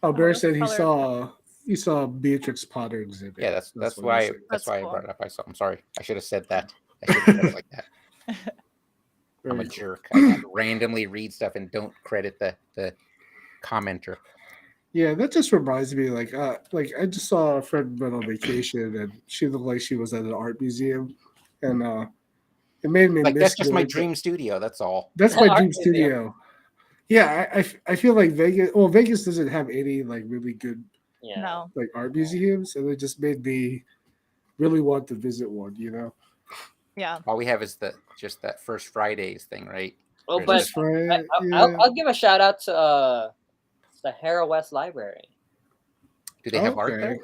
Oh, Bear those said colored he saw Beatrix Potter exhibit. Yeah, that's what he why said. that's That's why cool. I brought it up. I'm sorry. I should have said that. I should have said it like that. I'm a Very cool. jerk. I randomly read stuff and don't credit the commenter. Yeah, that just reminds me, like I just saw a friend went on vacation and she looked like she was at an art museum, and it made me Like miss that's just my going to- dream studio. That's all. That's my Art dream museum. studio. Yeah, I feel like Vegas. Well, Vegas doesn't have any like really good Yeah. No. like art museums, and it just made me really want to visit one. You know, Yeah. All we have is just that first Fridays thing, right? Well, There's but Just right, I'll give a shout out to Sahara West Library. Do they have art Okay. there?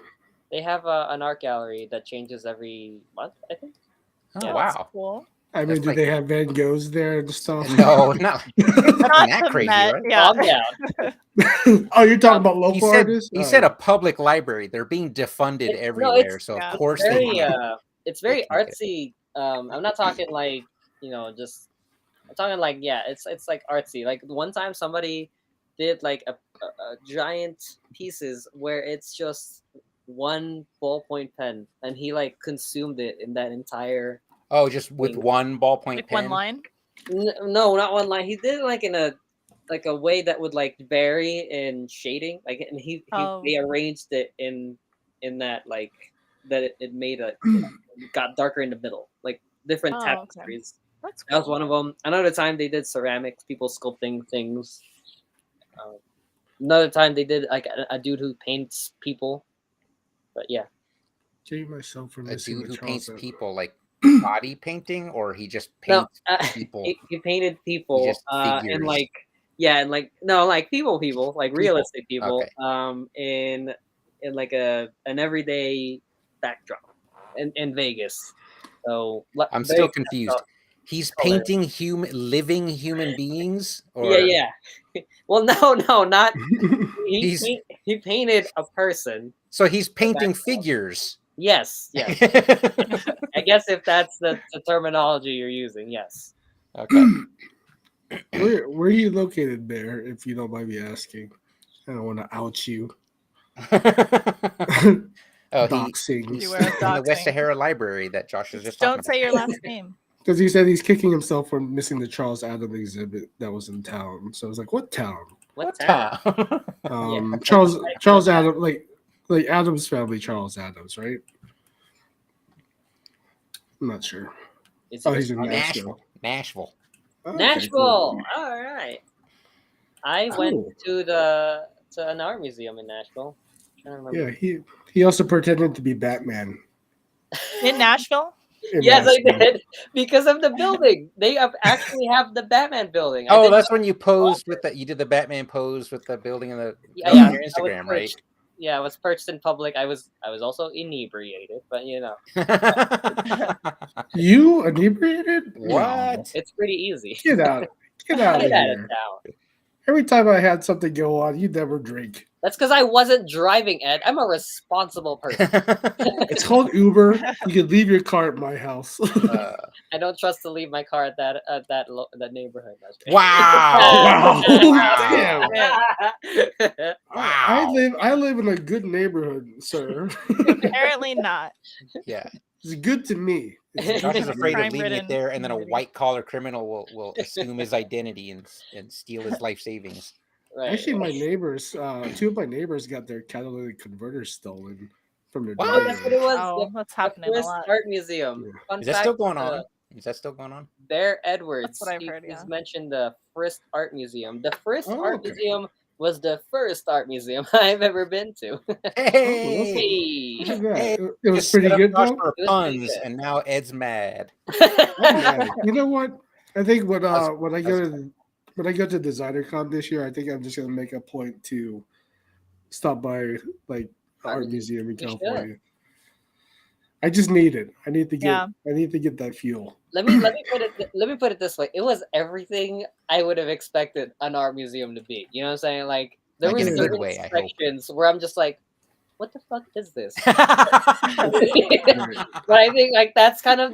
They have an art gallery that changes every month, I think. Oh Yeah, That's wow. cool. I mean, That's do like- they have Van Goghs there and stuff? No, not Not that the crazy, Met, right? Yeah. Calm down. Oh, you're talking about local He said artists? he Oh, said a public library. They're being defunded It's- no, everywhere, it's- so yeah. of course they Very, can't. it's very can't get artsy. I'm not talking like just. I'm talking like it's like artsy. Like one time somebody did like a giant pieces where it's just one ballpoint pen, and he like consumed it in that entire. Oh, just with one ballpoint Like pen. one line. No, not one line. He did it like in a way that would like vary in shading, like, and Oh. they arranged it in that like that it made it got darker in the middle, like different Oh, okay. tapestries. That's That was cool. one of them. Another time they did ceramics, people sculpting things. Another time they did like a dude who paints people. But yeah, Save myself from A missing dude the who paints chocolate. people, like body painting, or he just no, paints people. he painted people, just and figures. like Yeah, and like no, like people, like realistic people, Okay. in like an everyday backdrop in Vegas. So I'm very still confused. He's color. painting living human beings, Yeah, or yeah. Well, no, not he's he painted a person. so he's The painting backdrop. figures. Yes. I guess if that's the terminology you're using, yes. Okay. Where are you located, Bear? If you don't mind me asking, I don't want to out you. Oh, Doxing. he's Beware of in the West doxing. Sahara Library that Josh was just talking Don't about. say your last name. Because he said he's kicking himself for missing the Charles Adams exhibit that was in town. So I was like, what town? What town? Yeah. Charles Adams, like Adams family, Charles Adams, right? I'm not sure. It's Oh, he's in Nashville. Nashville. Nashville. Oh, okay, Nashville. cool. All right. I went Cool. to an art museum in Nashville. I'm trying to remember. Yeah, he also pretended to be Batman. In Nashville? in Yes, I Nashville. did because of the building. They actually have the Batman building. I Oh, did that's when you posed with the. You did the Batman pose with the building and the. Yeah, that was on your I was Instagram, right? perched. Yeah, I was perched in public. I was also inebriated, but you know, You inebriated? What? it's pretty easy. Get out. Get out of Get out of here. town. Every time I had something go on, you never drink. That's because I wasn't driving, Ed. I'm a responsible person. It's called Uber. You can leave your car at my house. I don't trust to leave my car at that neighborhood. That's right. Wow! Wow. Damn! I live in a good neighborhood, sir. Apparently not. Yeah, It's good to me. Josh is afraid of leaving Crime-ridden it there, and then a community. white collar criminal will assume his identity and steal his life savings. Right. Actually, my neighbors, two of my neighbors got their catalytic converters stolen from their What? Oh, that's what it was. Oh, that's happening a Swiss lot. Art Museum. Yeah. Fun Is that fact, still going on? Is that still going on? Bear Edwards. That's what I've heard, He's yeah. mentioned the Frist Art Museum. The Frist Oh, Art okay. Museum was the first art museum I've ever been to. Hey! Look at that. Hey, It was just pretty set up good Josh though. for It was pretty puns, good. and now Ed's mad. You know what? I think when That's- I go to DesignerCon this year, I think I'm just gonna make a point to stop by like the art museum in You should. California. I just need it. I need to get Yeah. that fuel. Let me put it this way. It was everything I would have expected an art museum to be. You know what I'm saying? Like there Like were in a good certain way, I hope. sections where I'm just like, what the fuck is this? But I think like that's kind of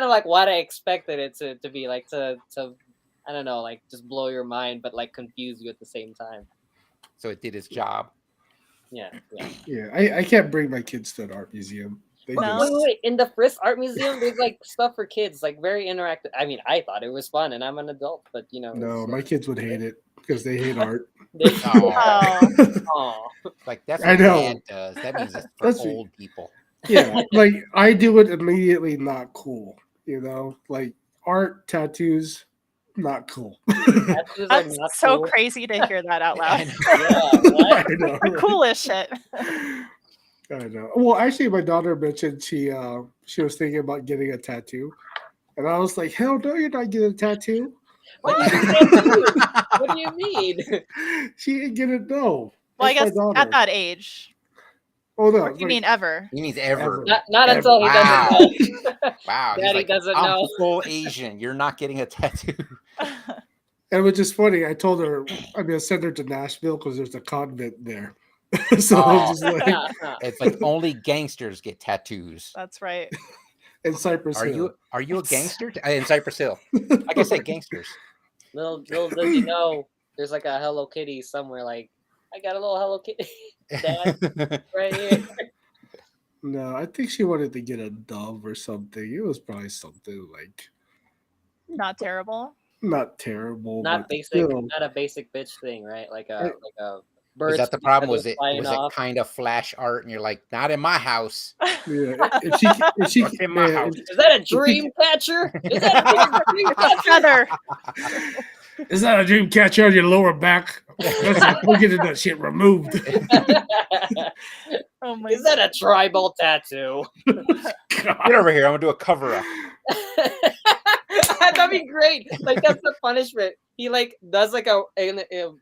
like what I expected it to be like to I don't know, like just blow your mind but like confuse you at the same time. So it did its job. Yeah. Yeah, I can't bring my kids to an art museum. They No. just, Wait. In the Frist Art Museum, there's like stuff for kids, like very interactive. I mean, I thought it was fun, and I'm an adult, but you know. no, it's, my kids would hate it because they hate art. they- Oh, Aw. like that's I what know. Dad does. That means it's for That's- old people. Yeah, like I do it immediately not cool. You know, like art, tattoos, not cool. Tattoos are That's not so cool. crazy to hear that out I loud. know. Yeah, I know. The right? coolest shit. I know. Well, actually, my daughter mentioned she was thinking about getting a tattoo, and I was like, "Hell no, you're not getting a tattoo." What do you mean? She ain't gonna know. Well, I That's guess my daughter. at that age. Oh no, Or do you mean ever? He means ever. Ever. Not until he Wow. doesn't know. Wow. He's Daddy like, doesn't I'm know. full Asian. You're not getting a tattoo. And which is funny, I told her I'm gonna send her to Nashville because there's a convent there. So I Oh. was just like, It's like only gangsters get tattoos. That's right. in Cypress Are Hill. you a gangster? In Cypress Hill. Like I said, gangsters. little does you know, there's like a Hello Kitty somewhere. Like I got a little Hello Kitty Dad right here. No, I think she wanted to get a dove or something. It was probably something like Not terrible. not terrible, Not but basic, still. not a basic bitch thing, right? Like Right. a bird. Was that the problem? Was it flying off. kind of flash art? And you're like, not in my house. Yeah, if she, Not in my house. Is that a dream catcher? Is that a dream It's a catcher? feather. is that a dream catcher on your lower back? We're getting that shit removed. Oh my Is that a tribal tattoo? Get over here. I'm gonna do a cover up. I that'd be great. Like that's the punishment. He like does like a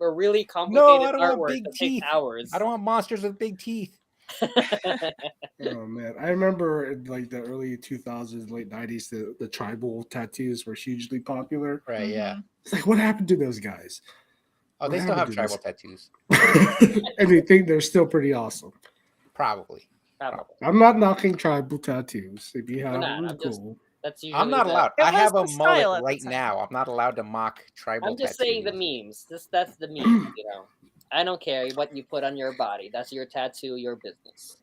really No, complicated I don't want artwork big that teeth. takes hours. I don't want monsters with big teeth. Oh man, I remember in like the early 2000s, late 90s, the tribal tattoos were hugely popular. Right? Yeah. Mhm. It's like, what happened to those guys? Oh, What they still have happened to tribal tattoos. And they think they're still pretty awesome. Probably. Probably. I'm not knocking tribal tattoos. If you have not. them, I'm just- cool. That's usually I'm not allowed. It I have a was the style mullet at the right time. now. I'm not allowed to mock tribal I'm just tattoos. saying the memes. That's the meme, you know. I don't care what you put on your body. That's your tattoo, your business.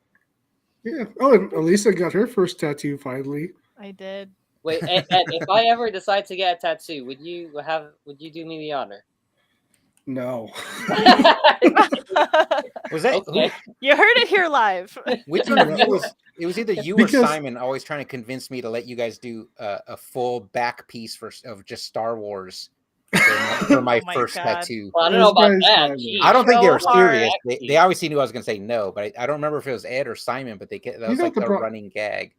Yeah. Oh, and Elisa got her first tattoo finally. I did. Wait, Ed, if I ever decide to get a tattoo, would you do me the honor? No. Was that Okay. You heard it here live. which one of you was? It was either you or Because- Simon always trying to convince me to let you guys do a full back piece of just Star Wars for my Oh my first God. tattoo. Well, I don't know about Those guys that. find Jeez. it. I don't think they So were hard. serious. They obviously knew I was going to say no, but I don't remember if it was Ed or Simon. But that was know like the the pro- running gag.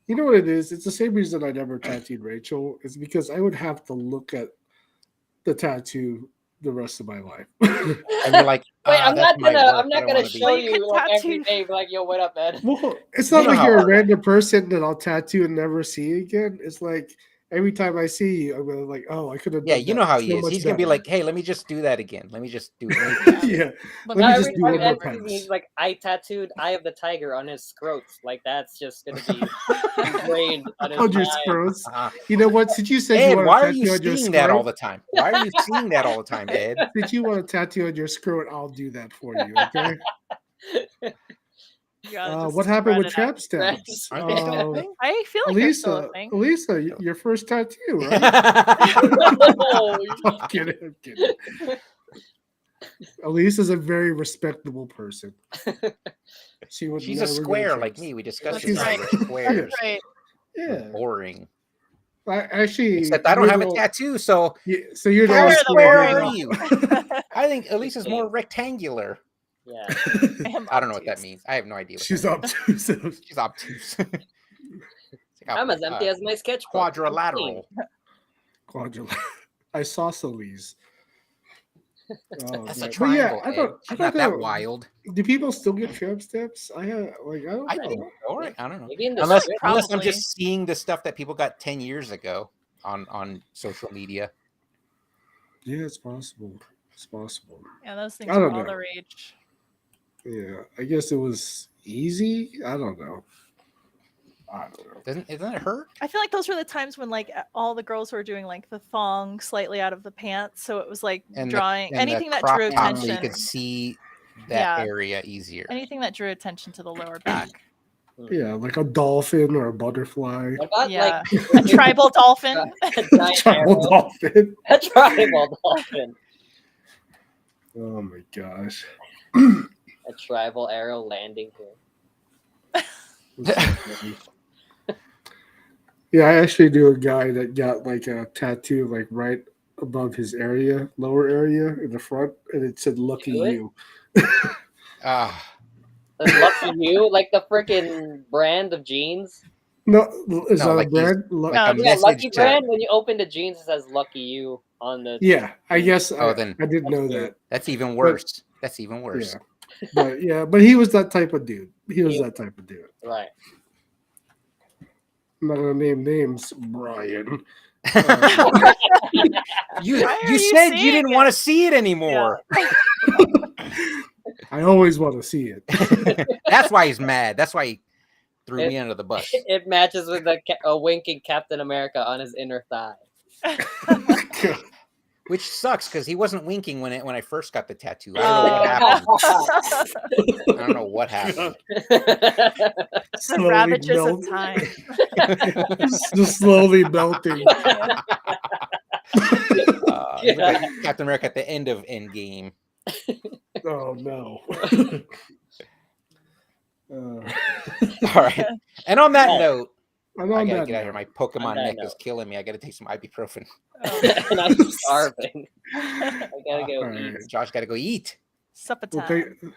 You know what it is? It's the same reason I never tattooed Rachel. It's because I would have to look at the tattoo the rest of my life. And you're like, Wait, "Ah, I'm that's not my gonna work. I'm I not don't gonna wanna be-" show Well, you you can like every tattoo- day, be like, yo, what up, Ed? Well, it's You not know like how you're a hard- random person that I'll tattoo and never see again. It's like every time I see you, I'm gonna like, oh, I could have. Yeah, done you that know how he so is. much He's gonna be better. like, "Hey, let me just do that again. Let me just do it." yeah. Let Let Now me every just do time one more Ed sees me, pass. he's like, I tattooed Eye of the Tiger on his scrotes. Like that's just gonna be ingrained on his On your mind. scrotes. Uh, You know what? Since you said you Ed, want why a are you tattoo on your seeing that all scrot, the time? Why are you seeing that all the time, Ed? since you want a tattoo on your scrot, I'll do that for you. Okay. You gotta just What happened with spread it out. tramp stamps? Aren't they still a thing? I feel like they're still a thing. Elisa, your first tattoo, right? No, I'm kidding. I'm kidding. Elisa's a very respectable person. She would She's a never go square tramp like me. We discussed That's this. right. We're squares. That's right. We're Yeah. boring. I actually, Except I don't you're have a the- tattoo, so Yeah, so you're the how only the square square are here. you? I think Elisa's more rectangular. yeah. I don't know what that means. I have no idea. What She's that means. obtuse. She's obtuse. It's like I'm as empty as my sketchbook. quadrilateral. Quadrilateral. Isosceles. Oh, That's man. a But yeah, triangle. I Ed. thought She's not that that- wild. Do people still get tramp stamps? I don't I know. think. All right. I don't know. Maybe in the Unless strip. I'm Probably. just seeing the stuff that people got 10 years ago on social media. Yeah, it's possible. It's possible. Yeah, those things I are don't all know. the rage. Yeah, I guess it was easy. I don't know. Isn't it hurt? I feel like those were the times when like all the girls were doing like the thong slightly out of the pants, so it was like And drawing and anything that crop drew top, attention. so you could see that Yeah. area easier. Anything that drew attention to the lower back. Yeah, like a dolphin or a butterfly. What about Yeah. like A tribal dolphin. a giant Tribal arrow? dolphin. A tribal dolphin. Oh my gosh. A tribal arrow landing here. Yeah, I actually knew a guy that got like a tattoo like right above his area, lower area in the front, and it said "Lucky Do it? You." Ah, That's Lucky You, like the freaking brand of jeans. No, is No, that like a brand? like No, a it's- Yeah, message Lucky to- brand. When you open the jeans, it says Lucky You on the. Yeah, I guess Oh, I, then- I didn't know that. That's even worse. That's even worse. But he was that type of dude. He was Yeah. that type of dude. Right. I'm not gonna name names, Brian. You Why are you you said you seeing didn't it? want to see it anymore. I always want to see it. That's why he's mad. That's why he threw me under the bus. It matches with a winking Captain America on his inner thigh. Which sucks because he wasn't winking when I first got the tattoo. I don't know what happened. I don't know what happened. The Slowly ravages melt. of time. Just slowly melting. He looked like Captain America at the end of Endgame. Oh no. All right. And on that Oh. note, I'm I on gotta that get out of here. note. My Pokemon that neck is note. killing me. I gotta take some ibuprofen. And I'm starving. I gotta go All eat. right. Josh gotta go eat. Supper Well, time.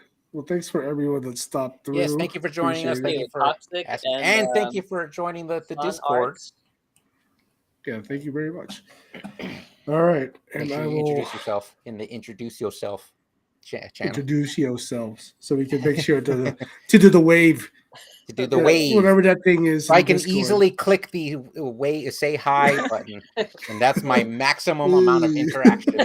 thanks for everyone that stopped through. Yes, thank you for joining us. Appreciate Thank it. you for Toxic asking. And thank you um, for joining the fun Discord. arts. Yeah, thank you very much. All right, Make and sure I you will introduce yourself in the introduce yourself channel introduce yourselves so we can make sure to do the wave. to do the wave. Whatever that thing is. So I in can Discord. easily click the way say hi button, and that's my maximum amount of interaction.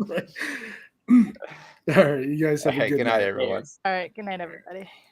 Right. All right, you guys have a All right, good good night, night. everyone. Yes. All right. Good night, everybody.